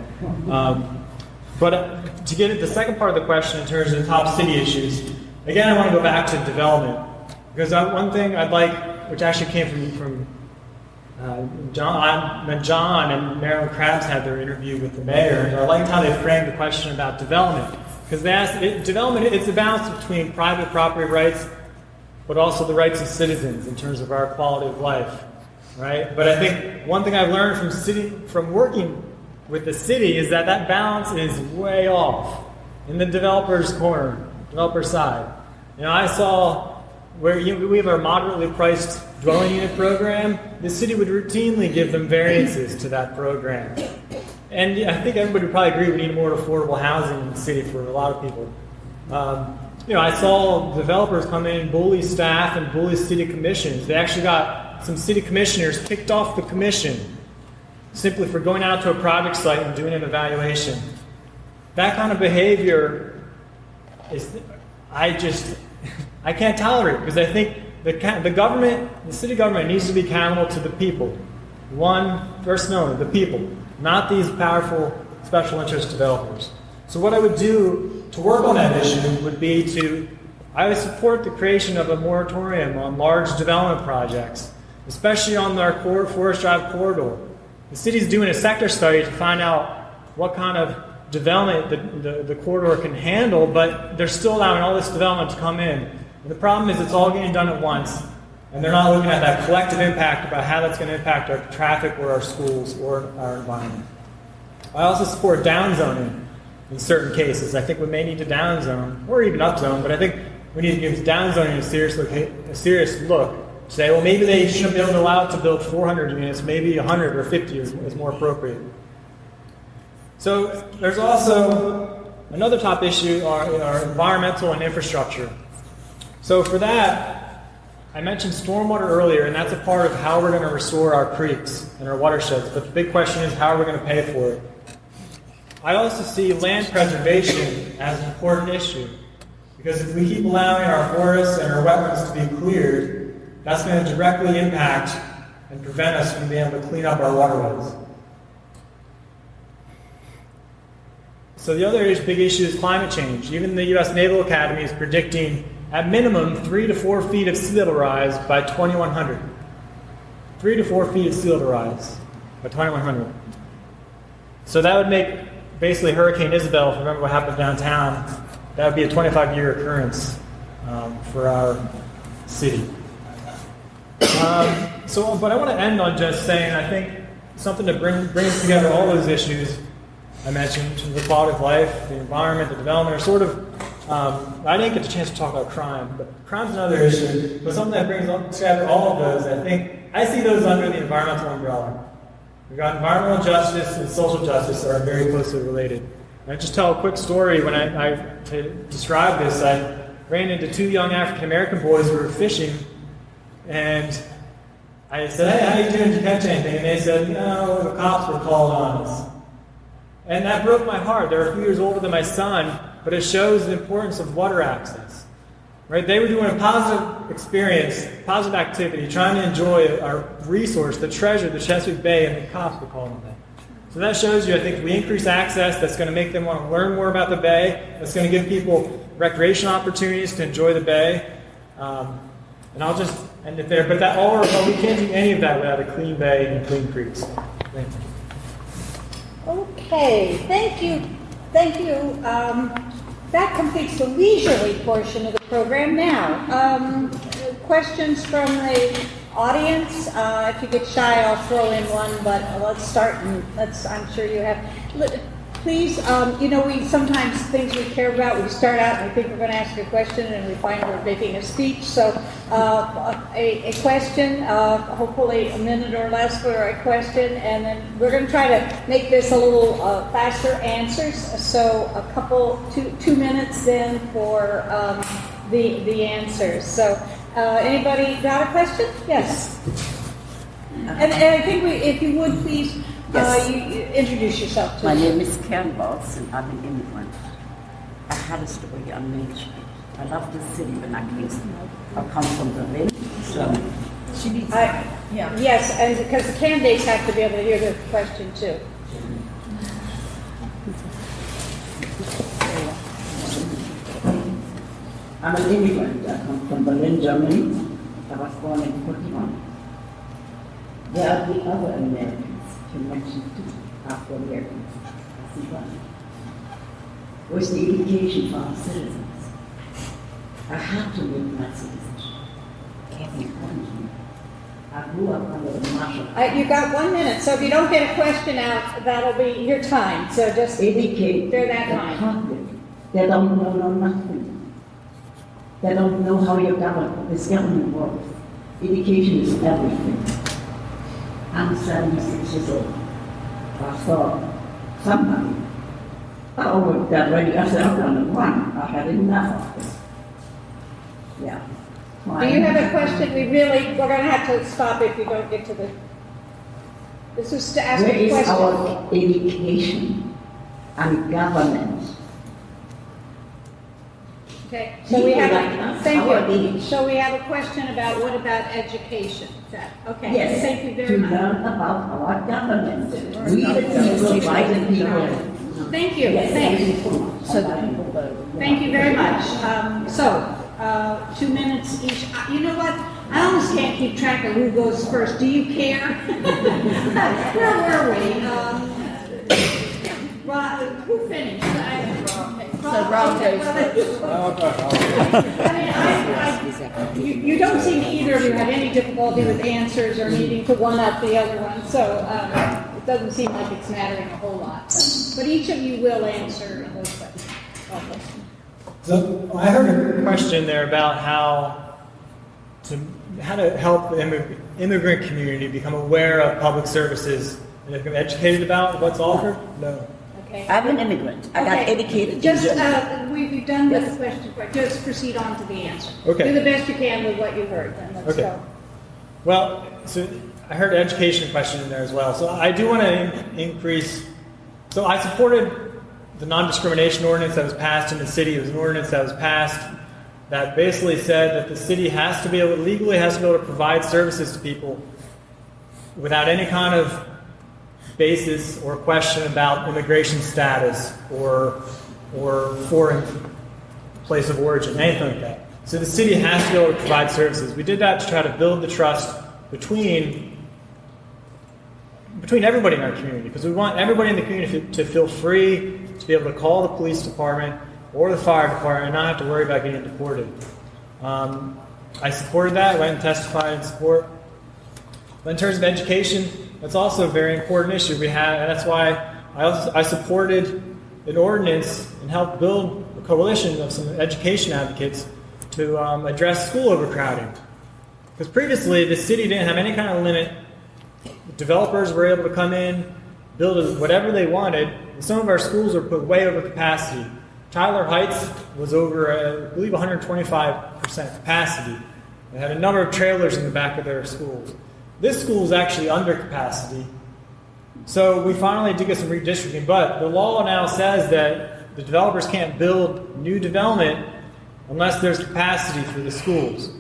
Speaker 4: But to get at the second part of the question in terms of the top city issues, again, I want to go back to development. Because one thing I'd like, which actually came from John, when John and Maryland Crabs had their interview with the mayor, and I liked how they framed the question about development. Because they asked, development, it's a balance between private property rights, but also the rights of citizens in terms of our quality of life, right? But I think one thing I've learned from working with the city is that balance is way off in the developer's side. I saw where we have our moderately priced dwelling unit program, the city would routinely give them variances to that program. And I think everybody would probably agree we need more affordable housing in the city for a lot of people. I saw developers come in and bully staff and bully city commissions. They actually got some city commissioners kicked off the commission simply for going out to a project site and doing an evaluation. That kind of behavior I can't tolerate, because I think the city government needs to be accountable to the people. First known, the people, not these powerful special interest developers. So what I would do to work on that issue would be I would support the creation of a moratorium on large development projects, especially on our Forest Drive corridor. The city's doing a sector study to find out what kind of development the corridor can handle, but they're still allowing all this development to come in. And the problem is it's all getting done at once, and they're not looking at that collective impact about how that's going to impact our traffic or our schools or our environment. I also support downzoning in certain cases. I think we may need to downzone, or even upzone, but I think we need to give downzoning a serious look. Say, well, maybe they shouldn't be able to allow it to build 400 units, maybe 100 or 50 is more appropriate. So there's also another top issue, our environmental and infrastructure. So for that, I mentioned stormwater earlier, and that's a part of how we're going to restore our creeks and our watersheds. But the big question is, how are we going to pay for it? I also see land preservation as an important issue, because if we keep allowing our forests and our wetlands to be cleared, that's going to directly impact and prevent us from being able to clean up our waterways. So the other big issue is climate change. Even the U.S. Naval Academy is predicting at minimum 3 to 4 feet of sea level rise by 2100. 3 to 4 feet of sea level rise by 2100. So that would make basically Hurricane Isabel, if you remember what happened downtown, that would be a 25-year occurrence for our city. But I want to end on just saying, I think something that brings together all those issues I mentioned, the quality of life, the environment, the development, are sort of, I didn't get the chance to talk about crime, but crime's another issue, but something that brings together all of those, I see those under the environmental umbrella. We've got environmental justice and social justice that are very closely related. And I just tell a quick story. When to describe this, I ran into 2 young African-American boys who were fishing, and I said, "Hey, how you doing? Did you catch anything?" And they said, "No, the cops were called on us." And that broke my heart. They're a few years older than my son, but it shows the importance of water access. Right? They were doing a positive experience, positive activity, trying to enjoy our resource, the treasure, the Chesapeake Bay, and the cops were calling them. So that shows you, I think, if we increase access, that's going to make them want to learn more about the Bay. That's going to give people recreational opportunities to enjoy the Bay. And I'll just end it there. But we can't do any of that without a clean Bay and clean creeks. Thank you.
Speaker 5: Okay, thank you. That completes the leisurely portion of the program. Now, questions from the audience. If you get shy, I'll throw in one, but let's start, and I'm sure you have. Please, we sometimes things we care about, we start out and we think we're going to ask a question and we find we're making a speech. So a question, hopefully a minute or less for a question, and then we're going to try to make this a little faster answers. So a couple, 2 minutes then for the answers. So Anybody got a question? Yes. And I think if you would please, you introduce yourself to
Speaker 7: My
Speaker 5: us.
Speaker 7: name is Karen Waltz, and I'm an immigrant. I had a story on Main Street. I love this city when I came. I come from Berlin, Germany.
Speaker 5: Yes, and because the candidates have to be able to hear the question too.
Speaker 7: I'm an immigrant. I come from Berlin, Germany. I was born in 41. There are the other Americans you mentioned too, Afro-Americans. I see one. Where's the education for our citizens? I had to make my citizenship. I grew up under the Marshall.
Speaker 5: You got 1 minute, so if you don't get a question out, that'll be your time. So just
Speaker 7: Educate
Speaker 5: bear that in
Speaker 7: the
Speaker 5: mind.
Speaker 7: public. They don't know nothing. They don't know how your this government works. Education is everything. I'm 76 years old. I saw somebody. I worked already. I said, I'm going to run. I had enough of this. Yeah.
Speaker 5: Do you have a question? We're going to have to stop if you don't get to the. This is to ask
Speaker 7: Where
Speaker 5: a
Speaker 7: is
Speaker 5: question.
Speaker 7: our education and government?
Speaker 5: Okay, so we have,
Speaker 7: People like us,
Speaker 5: thank
Speaker 7: our
Speaker 5: you.
Speaker 7: age.
Speaker 5: So we have a question about what about education? Okay,
Speaker 7: Yes,
Speaker 5: thank you very
Speaker 7: to
Speaker 5: much.
Speaker 7: learn about our government. We the people, by the people.
Speaker 5: Thank you,
Speaker 7: Yes,
Speaker 5: thank you.
Speaker 7: so the people.
Speaker 5: Thank you very much. 2 minutes each. You know what? I almost can't keep track of who goes first. Do you care? Where were we? Who finished?
Speaker 7: Rob goes
Speaker 5: You don't seem to either of you have any difficulty with answers or needing to one up the other one, so it doesn't seem like it's mattering a whole lot. But each of you will answer those questions.
Speaker 4: So I heard a question there about how to help the immigrant community become aware of public services and become educated about what's offered. No.
Speaker 5: Okay.
Speaker 7: I'm an immigrant. I got educated
Speaker 5: Just,
Speaker 7: in Germany.
Speaker 5: we've done with the question part. Just proceed on to the answer.
Speaker 4: Okay.
Speaker 5: Do the best you can with what you heard, then let's
Speaker 4: Okay.
Speaker 5: go.
Speaker 4: Well, so I heard an education question in there as well. So I do want to increase. So I supported the non-discrimination ordinance that was passed in the city. It was an ordinance that was passed that basically said that the city has to be able, legally has to be able to provide services to people without any kind of basis or question about immigration status or foreign place of origin, anything like that. So the city has to be able to provide services. We did that to try to build the trust between everybody in our community, because we want everybody in the community to feel free to be able to call the police department or the fire department and not have to worry about getting deported. I supported that. I went and testified in support. But in terms of education, that's also a very important issue we have, and that's why I supported an ordinance and helped build a coalition of some education advocates to address school overcrowding. Because previously, the city didn't have any kind of limit. Developers were able to come in, build whatever they wanted, and some of our schools were put way over capacity. Tyler Heights was over, I believe, 125% capacity. They had a number of trailers in the back of their schools. This school is actually under capacity. So we finally did get some redistricting, but the law now says that the developers can't build new development unless there's capacity for the schools.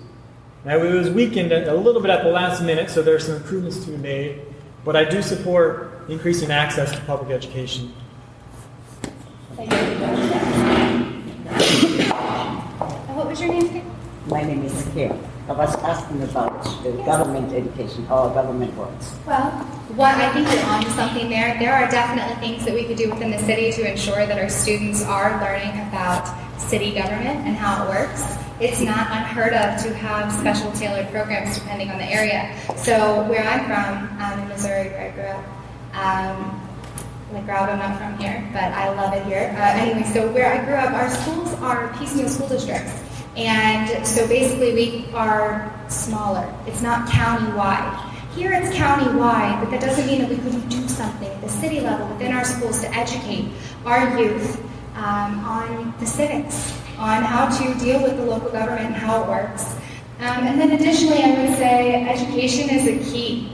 Speaker 4: Now, it was weakened a little bit at the last minute, so there's some improvements to be made, but I do support increasing access to public education.
Speaker 5: Thank you.
Speaker 6: What was your name again?
Speaker 7: My name is Karen. I was asking about the government education, how our government works.
Speaker 6: Well, what I think you're onto something there. There are definitely things that we could do within the city to ensure that our students are learning about city government and how it works. It's not unheard of to have special tailored programs depending on the area. So where I'm from, in Missouri, where I grew up, I'm not from here, but I love it here. Anyway, so where I grew up, our schools are piecemeal school districts. And so basically we are smaller. It's not county-wide. Here it's county-wide, but that doesn't mean that we couldn't do something at the city level within our schools to educate our youth on the civics, on how to deal with the local government and how it works. And then additionally, I would say education is a key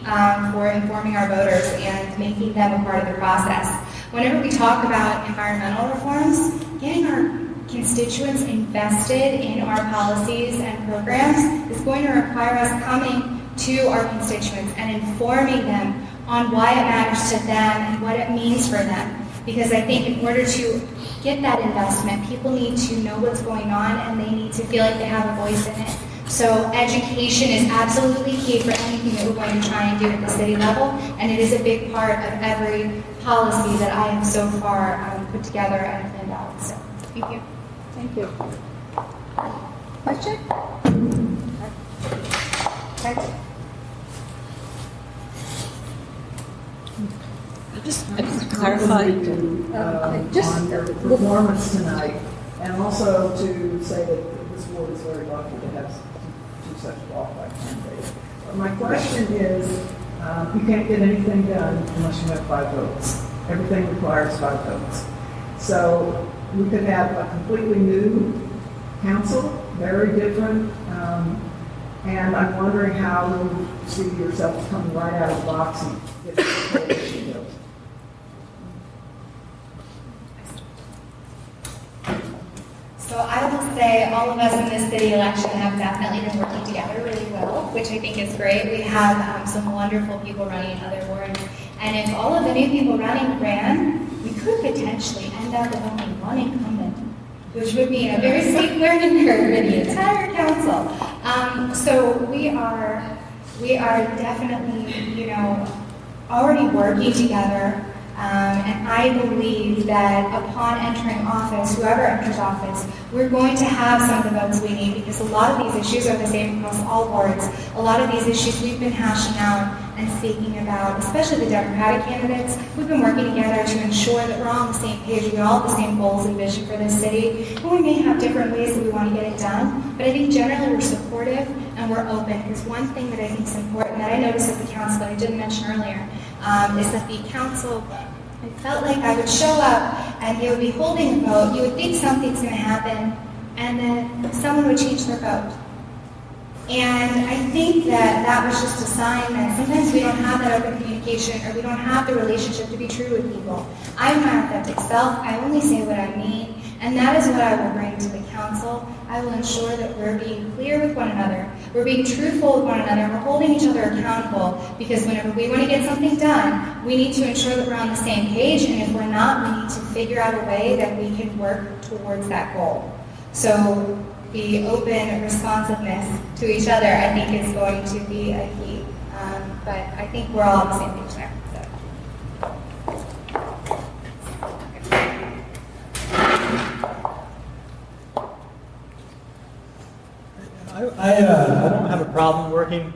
Speaker 6: for informing our voters and making them a part of the process. Whenever we talk about environmental reforms, getting our constituents invested in our policies and programs is going to require us coming to our constituents and informing them on why it matters to them and what it means for them. Because I think in order to get that investment, people need to know what's going on and they need to feel like they have a voice in it. So education is absolutely key for anything that we're going to try and do at the city level, and it is a big part of every policy that I have so far put together and planned out. So, thank you.
Speaker 5: Thank you. Question? Thanks.
Speaker 8: Just clarify on your performance tonight, and also to say that this board is very lucky to have two such qualified candidates. But my question is, you can't get anything done unless you have 5 votes. Everything requires 5 votes. So we could have a completely new council, very different, and I'm wondering how you see yourselves coming right out of the box and get the coalition built.
Speaker 6: So I will say all of us in this city election have definitely been working together really well, which I think is great. We have some wonderful people running in other wards. And if all of the new people running ran, we could potentially end up with only one incumbent, which would be a very steep learning curve for the entire council. So we are definitely, already working together. And I believe that upon entering office, whoever enters office, we're going to have some of the votes we need, because a lot of these issues are the same across all wards. A lot of these issues we've been hashing out and speaking about, especially the Democratic candidates. We've been working together to ensure that we're all on the same page, we all have the same goals and vision for this city. And we may have different ways that we want to get it done, but I think generally we're supportive and we're open, because one thing that I think is important that I noticed at the council, that I didn't mention earlier, is that the council, I felt like I would show up and they would be holding a vote. You would think something's going to happen, and then someone would change their vote. And I think that was just a sign that sometimes we don't have that open communication, or we don't have the relationship to be true with people. I'm my authentic self. I only say what I mean, and that is what I will bring to the council. I will ensure that we're being clear with one another. We're being truthful with one another. We're holding each other accountable, because whenever we want to get something done, we need to ensure that we're on the same page, and if we're not, we need to figure out a way that we can work towards that goal. So the open responsiveness to each other, I think, is going to be a key. But I think we're all on the same page there.
Speaker 4: I don't have a problem working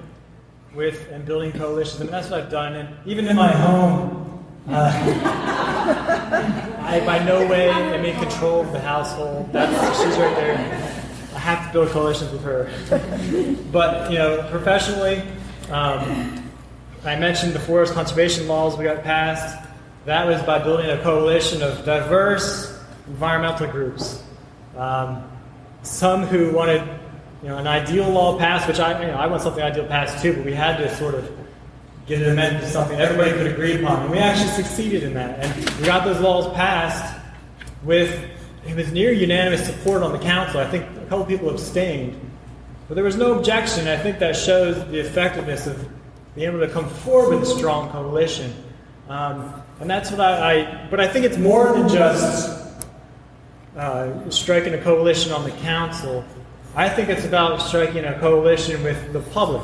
Speaker 4: with and building coalitions. I mean, that's what I've done. And even in my home, I by no way am in control of the household. She's right there. I have to build coalitions with her. But, professionally, I mentioned the forest conservation laws we got passed. That was by building a coalition of diverse environmental groups. Some who wanted an ideal law passed, which I want something ideal passed too, but we had to sort of get it amended to something everybody could agree upon. And we actually succeeded in that. And we got those laws passed it was near unanimous support on the council. I think a couple people abstained. But there was no objection. I think that shows the effectiveness of being able to come forward with a strong coalition. And that's what but I think it's more than just striking a coalition on the council. I think it's about striking a coalition with the public.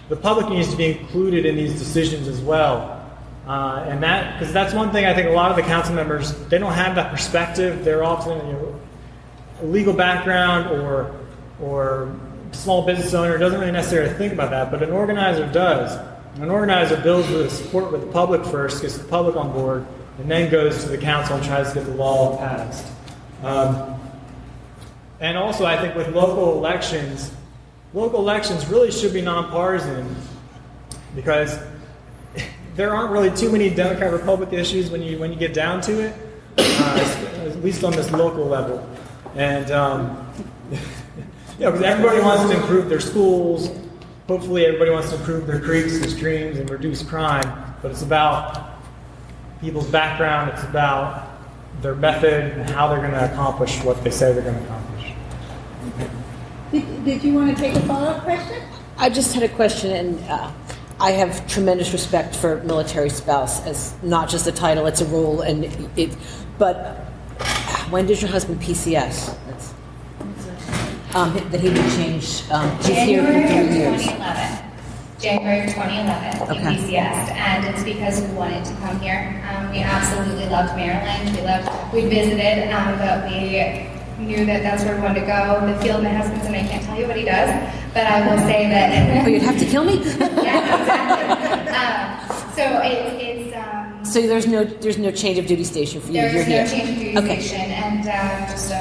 Speaker 4: The public needs to be included in these decisions as well. And because that's one thing I think a lot of the council members, they don't have that perspective. They're often, a legal background or small business owner doesn't really necessarily think about that, but an organizer does. An organizer builds with support with the public first, gets the public on board, and then goes to the council and tries to get the law passed. And also, I think with local elections really should be nonpartisan, because there aren't really too many Democrat-Republican issues when you get down to it, at least on this local level. And because everybody wants to improve their schools. Hopefully everybody wants to improve their creeks and streams and reduce crime, but it's about people's background, it's about their method and how they're going to accomplish what they say they're going to accomplish.
Speaker 5: Did you want to take a follow-up question?
Speaker 9: I just had a question, and I have tremendous respect for military spouse as not just a title, it's a role, but when did your husband PCS? That he would change
Speaker 6: January of 2011. January of 2011,
Speaker 9: Okay.
Speaker 6: he PCS'd, and it's because we wanted to come here. We absolutely loved Maryland. We visited, but we knew that that's where we wanted to go. The field my husband's in, I can't tell you what he does, but I will say that.
Speaker 9: Oh, you'd have to kill me?
Speaker 6: Yeah, exactly.
Speaker 9: So there's no change of duty station for you.
Speaker 6: There
Speaker 9: You're
Speaker 6: is no
Speaker 9: here.
Speaker 6: change of duty
Speaker 9: Okay.
Speaker 6: station, and just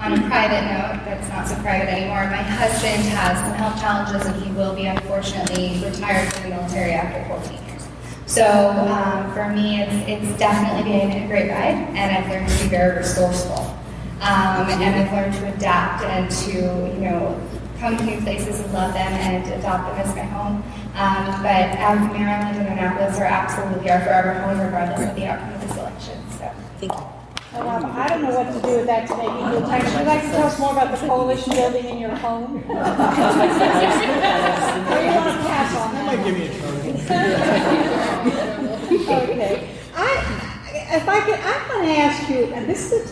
Speaker 6: on a private note, that's not so private anymore, my husband has some health challenges and he will be unfortunately retired from the military after 14 years. So for me, it's definitely been a great ride, and I've learned to be very resourceful. And I've learned to adapt and to, come to new places and love them and adopt them as my home. But Maryland and Annapolis are absolutely our forever home, regardless of the outcome of this election. So.
Speaker 9: Thank you.
Speaker 5: I don't know what to do with that to make equal time. Would you like to tell us more about the coalition building in your home? Or you want to pass on
Speaker 4: That
Speaker 5: that?
Speaker 4: might give me a trouble.
Speaker 5: Okay. I'm going to ask you, and this is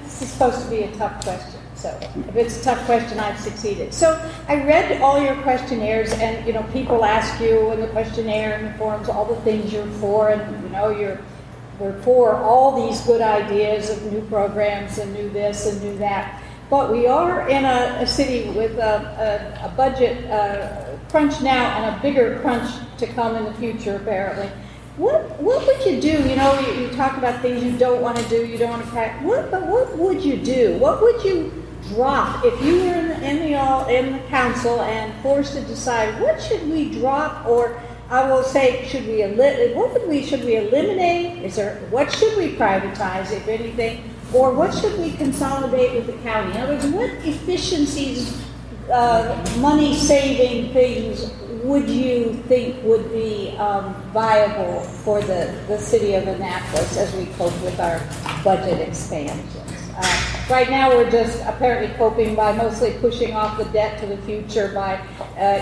Speaker 5: supposed to be a tough question. So if it's a tough question, I've succeeded. So I read all your questionnaires, and people ask you in the questionnaire and the forums all the things you're for, and we're for all these good ideas of new programs and new this and new that. But we are in a city with a budget crunch now and a bigger crunch to come in the future, apparently. What would you do? You talk about things you don't want to do, you don't want to practice. But what would you do? What would you drop if you were in the council and forced to decide what should we drop, or I will say, should we eliminate? What should we privatize, if anything, or what should we consolidate with the county? In other words, what efficiencies, money-saving things would you think would be viable for the city of Annapolis as we cope with our budget expansions? Right now, we're just apparently coping by mostly pushing off the debt to the future by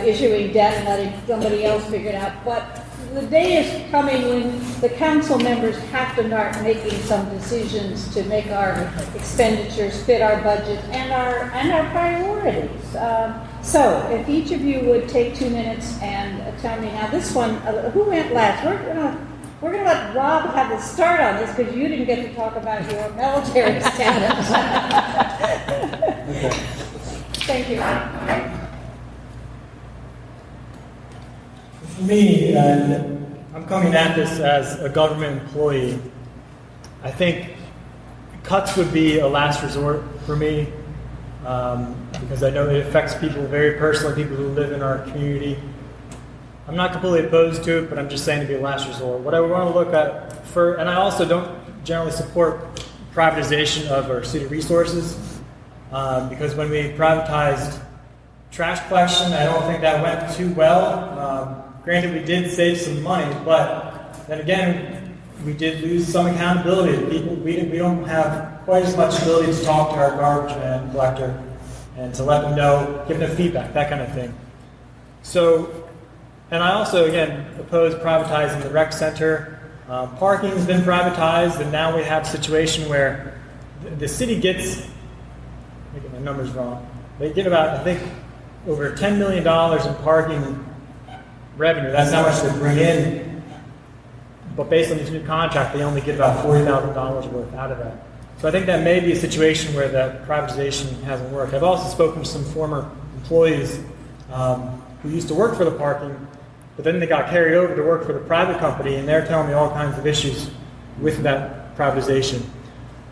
Speaker 5: issuing debt and letting somebody else figure it out. But the day is coming when the council members have to start making some decisions to make our expenditures fit our budget and our priorities. So, if each of you would take 2 minutes and tell me now, this one, who went last? We're going to let Rob have the start on this because you didn't get to talk about your military status.
Speaker 4: Okay.
Speaker 5: Thank you.
Speaker 4: For me, and I'm coming at this as a government employee, I think cuts would be a last resort for me, because I know it affects people very personally, people who live in our community. I'm not completely opposed to it, but I'm just saying to be a last resort. What I would want to look at and I also don't generally support privatization of our city resources, because when we privatized trash collection, I don't think that went too well. Granted, we did save some money, but then again, we did lose some accountability. People, we don't have quite as much ability to talk to our garbage man collector and to let them know, give them feedback, that kind of thing. So, and I also, again, oppose privatizing the rec center. Parking has been privatized, and now we have a situation where the city gets, I'm getting my numbers wrong, they get about, I think, over $10 million in parking revenue. That's how much they bring in. But based on this new contract, they only get about $40,000 worth out of that. So I think that may be a situation where that privatization hasn't worked. I've also spoken to some former employees who used to work for the parking, but then they got carried over to work for the private company, and they're telling me all kinds of issues with that privatization.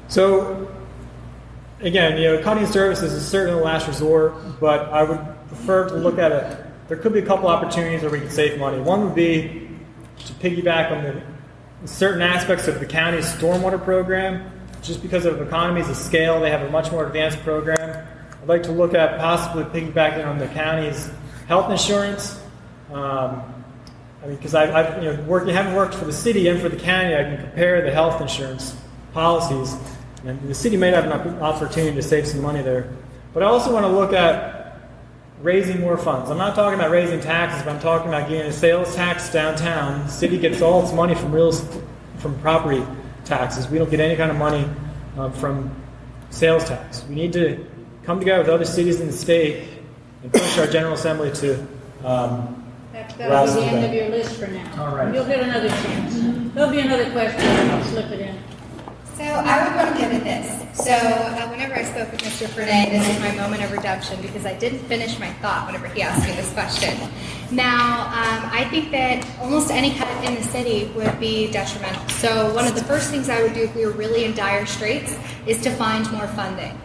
Speaker 4: So, again, cutting services is certainly the last resort, but I would prefer to look at it. There could be a couple opportunities where we could save money. One would be to piggyback on the certain aspects of the county's stormwater program. Just because of economies of scale, they have a much more advanced program. I'd like to look at possibly piggybacking on the county's health insurance. Because I've having worked for the city and for the county, I can compare the health insurance policies. And the city may have an opportunity to save some money there. But I also want to look at raising more funds. I'm not talking about raising taxes, but I'm talking about getting a sales tax downtown. The city gets all its money from property taxes. We don't get any kind of money from sales tax. We need to come together with other cities in the state and push our General Assembly to
Speaker 5: That'll be the end of your list for now.
Speaker 4: All right.
Speaker 5: You'll get another chance. There'll be another question, and I'll slip it in.
Speaker 6: So I would want to pivot this. So whenever I spoke with Mr. Fernay, this is my moment of redemption because I didn't finish my thought whenever he asked me this question. Now, I think that almost any cut in the city would be detrimental. So one of the first things I would do if we were really in dire straits is to find more funding.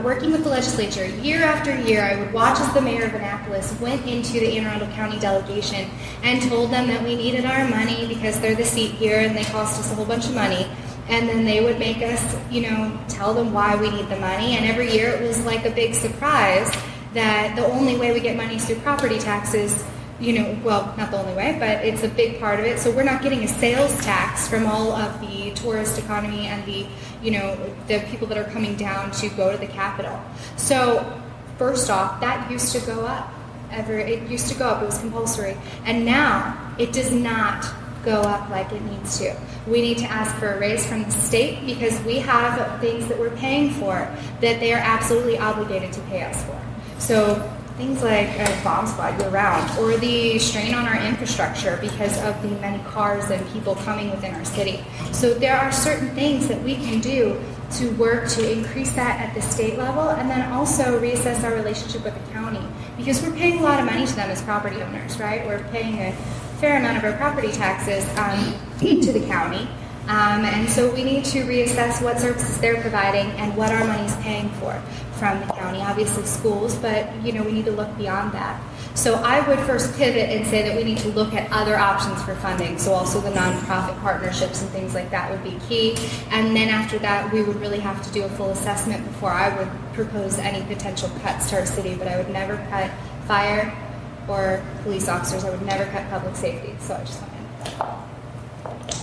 Speaker 6: Working with the legislature, year after year, I would watch as the mayor of Annapolis went into the Anne Arundel County delegation and told them that we needed our money because they're the seat here and they cost us a whole bunch of money. And then they would make us, tell them why we need the money. And every year it was like a big surprise that the only way we get money is through property taxes. Well, not the only way, but it's a big part of it. So we're not getting a sales tax from all of the tourist economy and the people that are coming down to go to the Capitol. So first off, that used to go up. It used to go up. It was compulsory. And now it does not go up like it needs to. We need to ask for a raise from the state because we have things that we're paying for that they are absolutely obligated to pay us for. So things like a bomb squad year round, or the strain on our infrastructure because of the many cars and people coming within our city. So there are certain things that we can do to work to increase that at the state level, and then also reassess our relationship with the county, because we're paying a lot of money to them as property owners, right? We're paying a fair amount of our property taxes to the county. And so we need to reassess what services they're providing and what our money is paying for from the county. Obviously schools, but we need to look beyond that. So I would first pivot and say that we need to look at other options for funding. So also the nonprofit partnerships and things like that would be key. And then after that, we would really have to do a full assessment before I would propose any potential cuts to our city. But I would never cut fire or police officers. I would never cut public safety. So I just want to.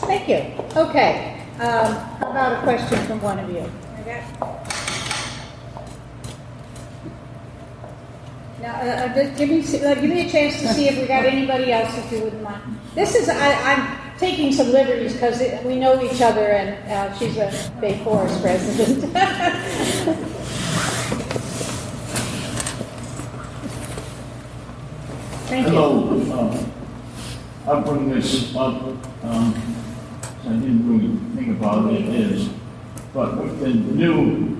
Speaker 5: Thank you. Okay. How about a question from one of you? Now, give me a chance to see if we got anybody else, if you wouldn't mind. This is, I'm taking some liberties because we know each other, and she's a Bay Forest resident. Thank you.
Speaker 10: Hello. I'll bring this up. I didn't really think about it, but with the new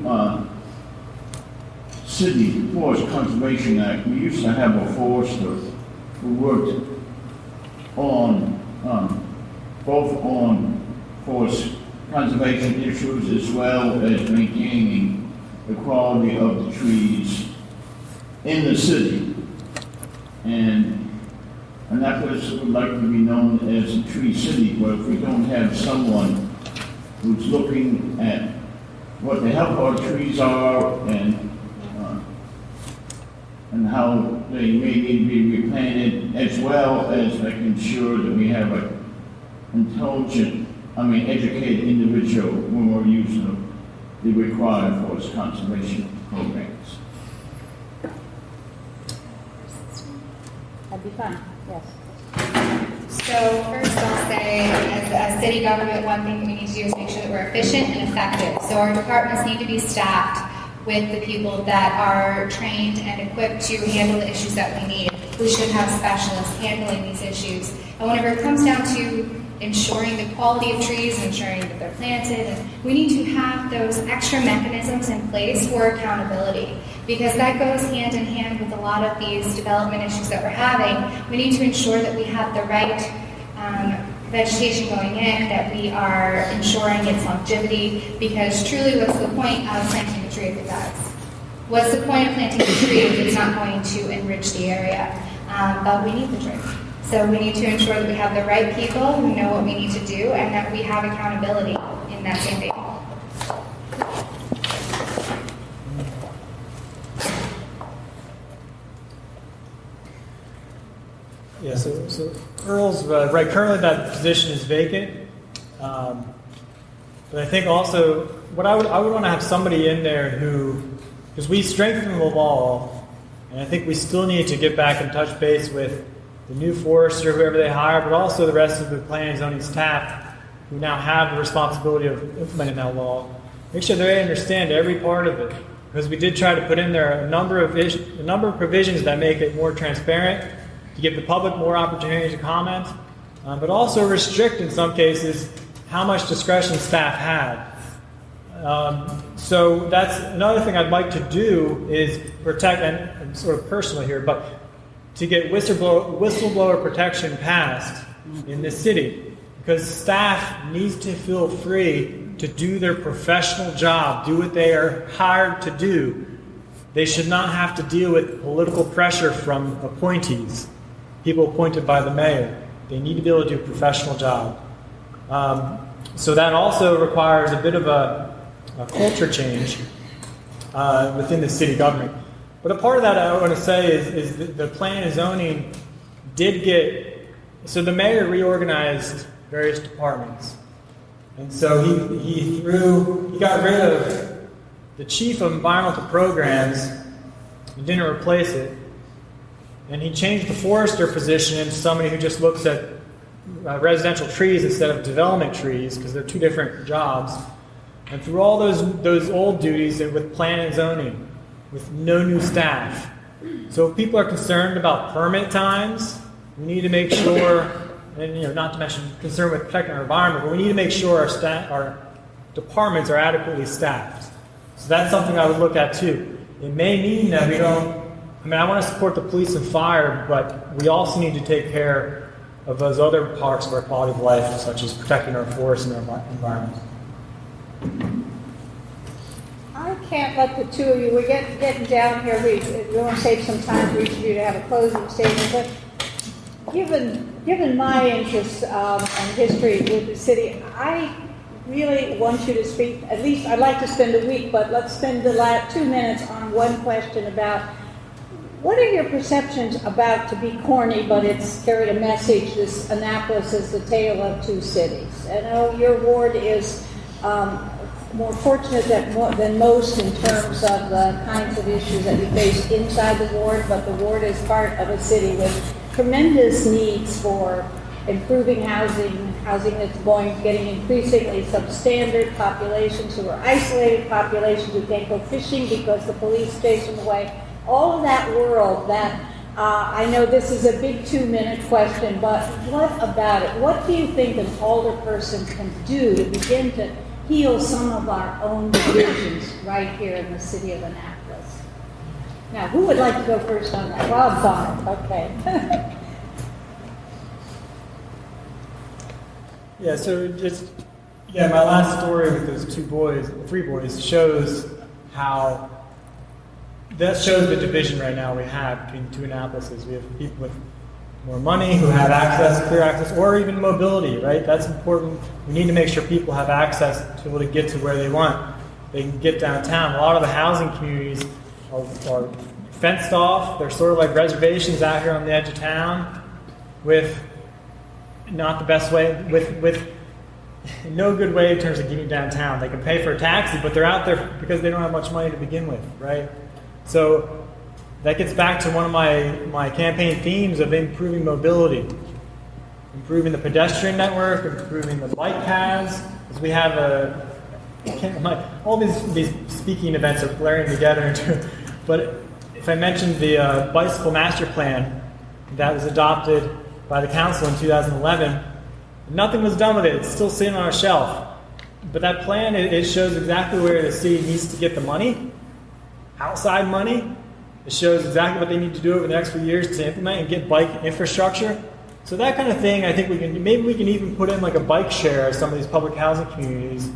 Speaker 10: City Forest Conservation Act, we used to have a forester who worked on both on forest conservation issues as well as maintaining the quality of the trees in the city. And Annapolis would like to be known as a tree city, but if we don't have someone who's looking at what the health of our trees are and how they may need to be replanted, as well as making sure that we have an intelligent, educated individual when we're using the required forest conservation programs.
Speaker 5: That'd be fun. Yes.
Speaker 6: So first I'll say, as a city government, one thing that we need to do is make sure that we're efficient and effective. So our departments need to be staffed with the people that are trained and equipped to handle the issues that we need. We should have specialists handling these issues. And whenever it comes down to ensuring the quality of trees and ensuring that they're planted, and we need to have those extra mechanisms in place for accountability, because that goes hand in hand with a lot of these development issues that we're having. We need to ensure that we have the right vegetation going in, that we are ensuring its longevity, because truly what's the point of planting a tree if it dies? What's the point of planting a tree if it's not going to enrich the area? But we need the tree. So we need to ensure that we have the right people who know what we need to do and that we have accountability in that same vein.
Speaker 4: Yeah, so Earl's right. Currently, that position is vacant. But I think also what I would want to have somebody in there who, because we strengthened the law, and I think we still need to get back and touch base with the new forester, whoever they hire, but also the rest of the planning and zoning staff who now have the responsibility of implementing that law. Make sure they understand every part of it, because we did try to put in there a number of provisions that make it more transparent, to give the public more opportunity to comment, but also restrict in some cases how much discretion staff had. So that's another thing I'd like to do is protect, and I'm sort of personal here, but to get whistleblower protection passed in this city, because staff needs to feel free to do their professional job, do what they are hired to do. They should not have to deal with political pressure from appointees, people appointed by the mayor. They need to be able to do a professional job. So that also requires a bit of a culture change within the city government. But a part of that I want to say is the plan and zoning did get, so the mayor reorganized various departments. And so he got rid of the chief of environmental programs and didn't replace it. And he changed the forester position into somebody who just looks at residential trees instead of development trees, because they're two different jobs. And through all those old duties and with plan and zoning, with no new staff. So if people are concerned about permit times, we need to make sure, and not to mention concern with protecting our environment, but we need to make sure our departments are adequately staffed. So that's something I would look at too. It may mean that we don't, I want to support the police and fire, but we also need to take care of those other parts of our quality of life, such as protecting our forests and our environment.
Speaker 5: I can't let the two of you, we're getting down here, we want to save some time for each of you to have a closing statement, but given my interest and history with the city, I really want you to speak, at least I'd like to spend a week, but let's spend the last 2 minutes on one question about what are your perceptions about, to be corny, but it's carried a message, this Annapolis is the tale of two cities. I know your ward is more fortunate than most in terms of the kinds of issues that you face inside the ward, but the ward is part of a city with tremendous needs for improving housing that's getting increasingly substandard, populations who are isolated, populations who can't go fishing because the police chase them away. All of that world that, I know this is a big 2-minute question, but what about it? What do you think an older person can do to begin to heal some of our own divisions right here in the city of Annapolis? Now, who would like to go first on that? Rob's on it. Okay.
Speaker 4: Yeah, so my last story with those three boys shows how, that shows the division right now we have between two Annapolises. We have people with more money who have clear access, or even mobility, right? That's important. We need to make sure people have access to be able to get to where they want. They can get downtown. A lot of the housing communities are fenced off. They're sort of like reservations out here on the edge of town with not the best way, with no good way in terms of getting downtown. They can pay for a taxi, but they're out there because they don't have much money to begin with, right? So that gets back to one of my campaign themes of improving mobility, improving the pedestrian network, improving the bike paths, because we have all these speaking events are blaring together into, but if I mentioned the bicycle master plan that was adopted by the council in 2011, nothing was done with it. It's still sitting on a shelf. But that plan, it shows exactly where the city needs to get the money, outside money. It shows exactly what they need to do over the next few years to implement and get bike infrastructure. So that kind of thing, I think maybe we can even put in like a bike share at some of these public housing communities,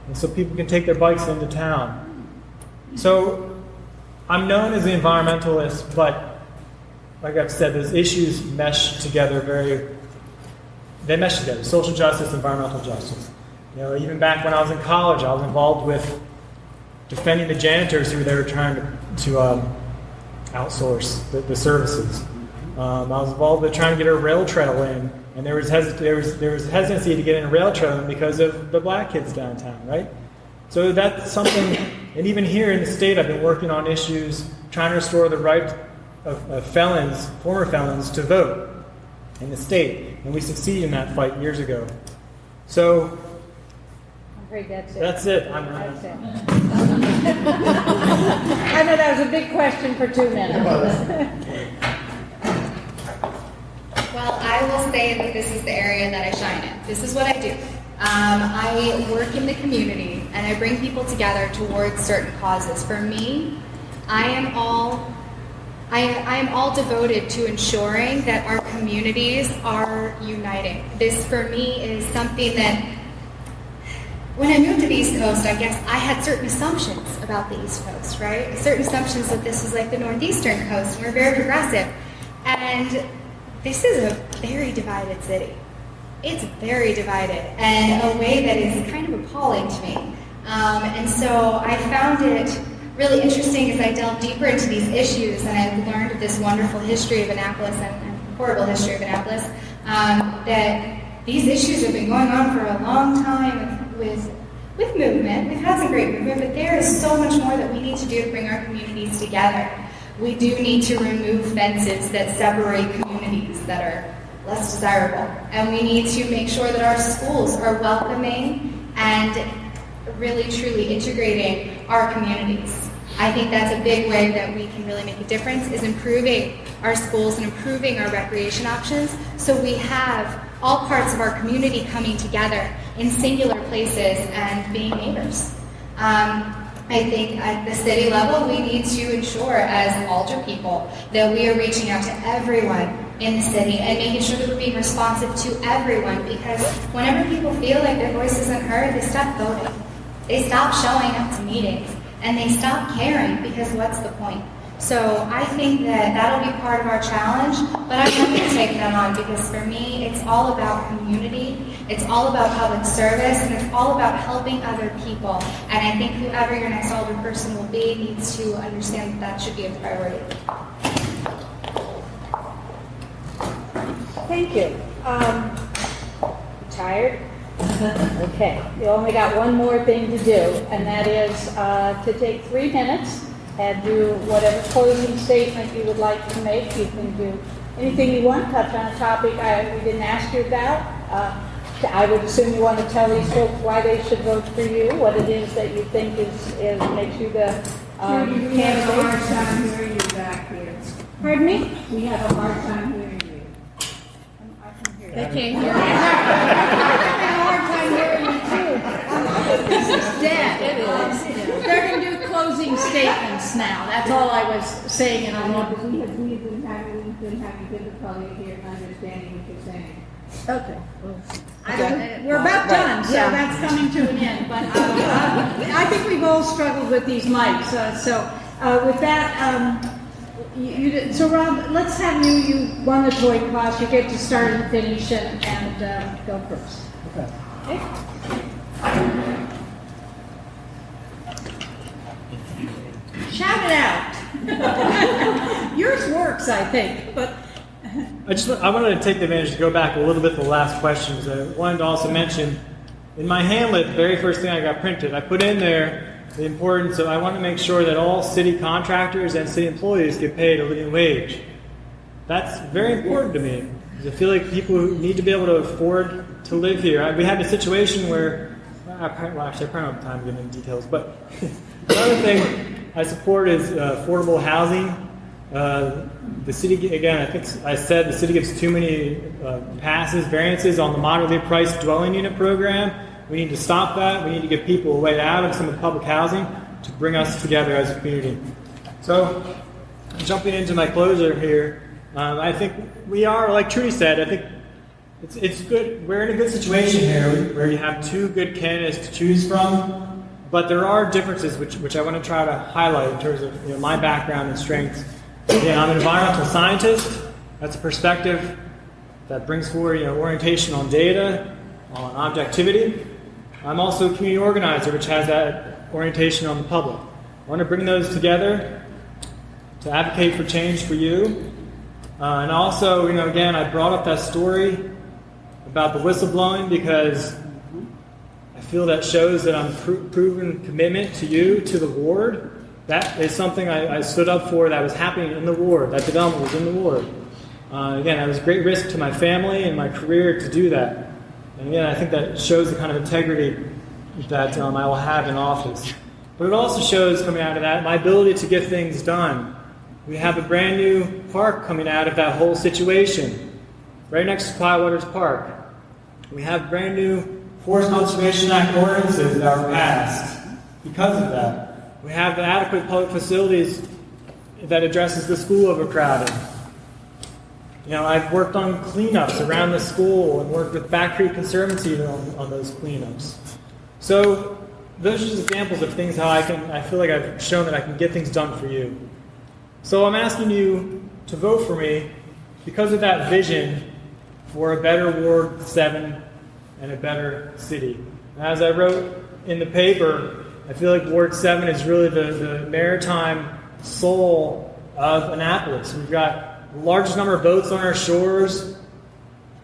Speaker 4: and so people can take their bikes into town. So I'm known as the environmentalist, but like I've said, those issues mesh together social justice, environmental justice. Even back when I was in college, I was involved with defending the janitors who they were trying to outsource the services. I was involved with trying to get a rail trail in, and there was hesitancy to get in a rail trail in because of the black kids downtown, right? So that's something, and even here in the state, I've been working on issues trying to restore the right of felons, former felons, to vote in the state, and we succeeded in that fight years ago. So
Speaker 5: I'm afraid that's it.
Speaker 4: That's it.
Speaker 5: That's it. I know that was a big question for 2 minutes.
Speaker 6: Well, I will say that this is the area that I shine in. This is what I do. I work in the community, and I bring people together towards certain causes. For me, I am all devoted to ensuring that our communities are uniting. This, for me, is something that, when I moved to the East Coast, I guess I had certain assumptions about the East Coast, right? Certain assumptions that this was like the Northeastern coast, and we're very progressive. And this is a very divided city. It's very divided in a way that is kind of appalling to me. And so I found it really interesting as I delved deeper into these issues, and I learned of this wonderful history of Annapolis and horrible history of Annapolis, that these issues have been going on for a long time with movement. We've had some great movement, but there is so much more that we need to do to bring our communities together. We do need to remove fences that separate communities that are less desirable. And we need to make sure that our schools are welcoming and really, truly integrating our communities. I think that's a big way that we can really make a difference, is improving our schools and improving our recreation options, so we have all parts of our community coming together in singular places and being neighbors. I think at the city level, we need to ensure as alder people that we are reaching out to everyone in the city and making sure that we're being responsive to everyone, because whenever people feel like their voice isn't heard, they stop voting. They stop showing up to meetings, and they stop caring, because what's the point? So I think that that'll be part of our challenge, but I'm happy to take that on, because for me, it's all about community, it's all about public service, and it's all about helping other people. And I think whoever your next alder person will be needs to understand that that should be a priority.
Speaker 5: Thank you. Tired? Okay. You only got one more thing to do, and that is to take 3 minutes and do whatever closing statement you would like to make. You can do anything you want, touch on a topic we didn't ask you about. I would assume you want to tell these folks why they should vote for you, what it is that you think makes you the candidate.
Speaker 8: We have a hard time hearing you back here.
Speaker 5: Pardon me?
Speaker 8: We have a hard time hearing you.
Speaker 5: I can hear you.
Speaker 9: They can't hear
Speaker 5: I'm having a hard time hearing you too. This is dead.
Speaker 9: It is.
Speaker 5: They're going to do closing statements now. That's all I was saying in a moment.
Speaker 8: We've been having difficulty here understanding what you're saying.
Speaker 5: Okay. We're about done, so that's coming to an end. But I think we've all struggled with these mics. With that, so Rob, let's have you won the toy class. You get to start and finish and go first. Okay. Shout it out. Yours works, I think, but.
Speaker 4: I wanted to take the advantage to go back a little bit to the last question, because I wanted to also mention, in my Hamlet, the very first thing I got printed, I put in there the importance of, I want to make sure that all city contractors and city employees get paid a living wage. That's very important to me, because I feel like people who need to be able to afford to live here. We had a situation where, actually I probably don't have time to get into details, but another thing I support is affordable housing. The city, again, I think I said the city gives too many variances on the moderately priced dwelling unit program. We need to stop that. We need to give people a way out of some of the public housing to bring us together as a community. So, jumping into my closer here, I think we are, like Trudy said, I think it's good. We're in a good situation here where you have two good candidates to choose from, but there are differences which I want to try to highlight in terms of my background and strengths. Again, I'm an environmental scientist. That's a perspective that brings forward orientation on data, on objectivity. I'm also a community organizer, which has that orientation on the public. I want to bring those together to advocate for change for you. And also, again, I brought up that story about the whistleblowing because I feel that shows that I'm proven commitment to you, to the ward. That is something I stood up for that was happening in the ward. That development was in the ward. Again, that was a great risk to my family and my career to do that. And again, I think that shows the kind of integrity that I will have in office. But it also shows, coming out of that, my ability to get things done. We have a brand new park coming out of that whole situation, right next to Quietwaters Park. We have brand new Forest Conservation Act ordinances that are passed because of that. We have the adequate public facilities that addresses the school overcrowding. I've worked on cleanups around the school and worked with Back Creek Conservancy on those cleanups. So those are just examples of things how I feel like I've shown that I can get things done for you. So I'm asking you to vote for me because of that vision for a better Ward 7 and a better city. And as I wrote in the paper, I feel like Ward 7 is really the maritime soul of Annapolis. We've got the largest number of boats on our shores.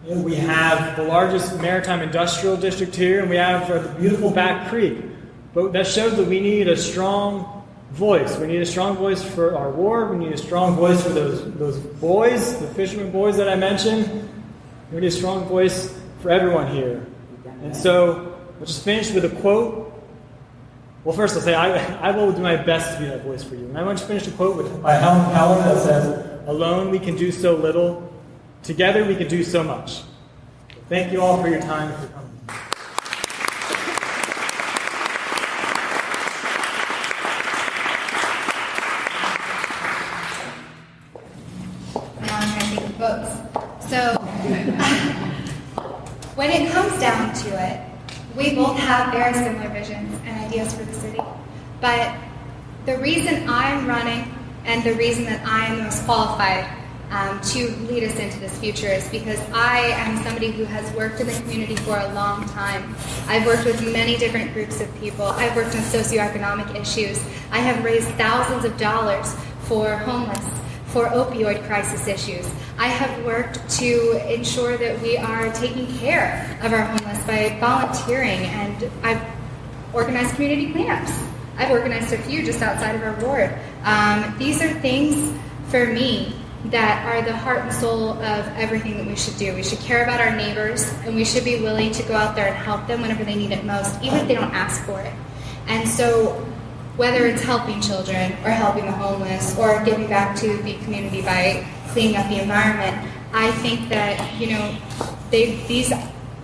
Speaker 4: We have the largest maritime industrial district here, and we have the beautiful Back Creek. But that shows that we need a strong voice. We need a strong voice for our ward. We need a strong voice for those boys, the fishermen boys that I mentioned. We need a strong voice for everyone here. And so we'll just finish with a quote. Well, first I'll say I will do my best to be that voice for you. And I want to finish a quote by Helen Keller that says, "Alone we can do so little. Together we can do so much." Thank you all for your time and for coming.
Speaker 6: Now I'm trying to take votes. So, when it comes down to it, we both have very similar visions and ideas for the city. But the reason I'm running and the reason that I am the most qualified to lead us into this future is because I am somebody who has worked in the community for a long time. I've worked with many different groups of people. I've worked on socioeconomic issues. I have raised thousands of dollars for homeless, for opioid crisis issues. I have worked to ensure that we are taking care of our homeless by volunteering, and I've organized community cleanups. I've organized a few just outside of our ward. These are things for me that are the heart and soul of everything that we should do. We should care about our neighbors, and we should be willing to go out there and help them whenever they need it most, even if they don't ask for it. And so whether it's helping children or helping the homeless or giving back to the community by cleaning up the environment, I think that, these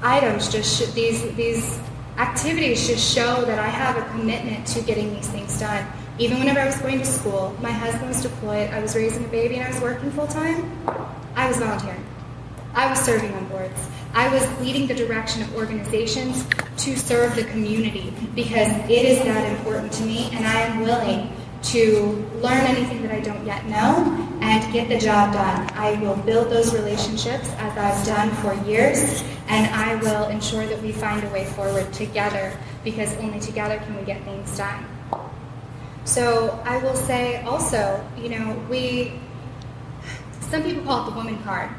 Speaker 6: items these activities just show that I have a commitment to getting these things done. Even whenever I was going to school, my husband was deployed, I was raising a baby, and I was working full-time, I was volunteering. I was serving on boards. I was leading the direction of organizations to serve the community because it is that important to me, and I am willing to learn anything that I don't yet know and get the job done. I will build those relationships as I've done for years, and I will ensure that we find a way forward together because only together can we get things done. So I will say also, some people call it the woman card,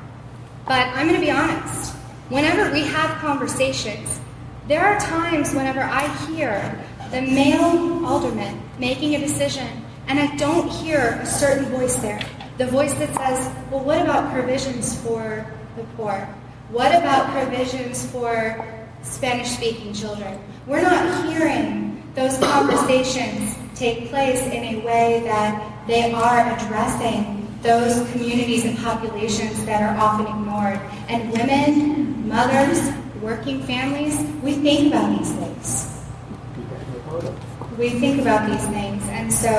Speaker 6: but I'm going to be honest. Whenever we have conversations, there are times whenever I hear the male alderman making a decision, and I don't hear a certain voice there. The voice that says, well, what about provisions for the poor? What about provisions for Spanish-speaking children? We're not hearing those conversations take place in a way that they are addressing those communities and populations that are often ignored. And women, mothers, working families, we think about these things. We think about these things, and so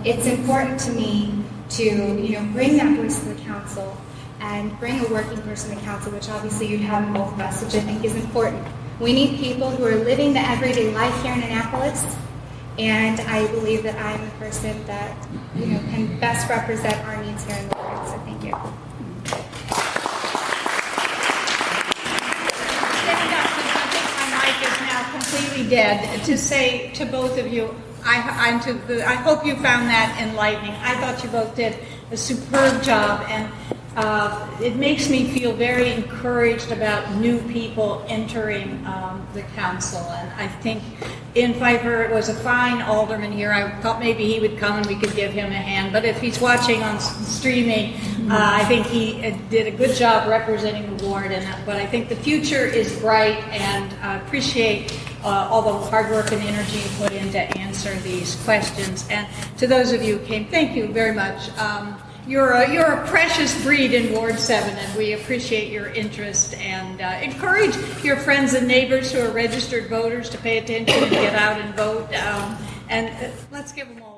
Speaker 6: it's important to me to, bring that voice to the council and bring a working person to council, which obviously you'd have in both of us, which I think is important. We need people who are living the everyday life here in Annapolis, and I believe that I am the person that, can best represent our needs here in the ward. So thank you.
Speaker 5: Completely dead, to say to both of you, I hope you found that enlightening. I thought you both did a superb job, and it makes me feel very encouraged about new people entering the council. And I think in Pfeiffer, it was a fine alderman here. I thought maybe he would come and we could give him a hand. But if he's watching on streaming, I think he did a good job representing the ward. But I think the future is bright, and I appreciate all the hard work and energy you put in to answer these questions. And to those of you who came, thank you very much. You're a precious breed in Ward 7, and we appreciate your interest, and encourage your friends and neighbors who are registered voters to pay attention and get out and vote. And let's give them all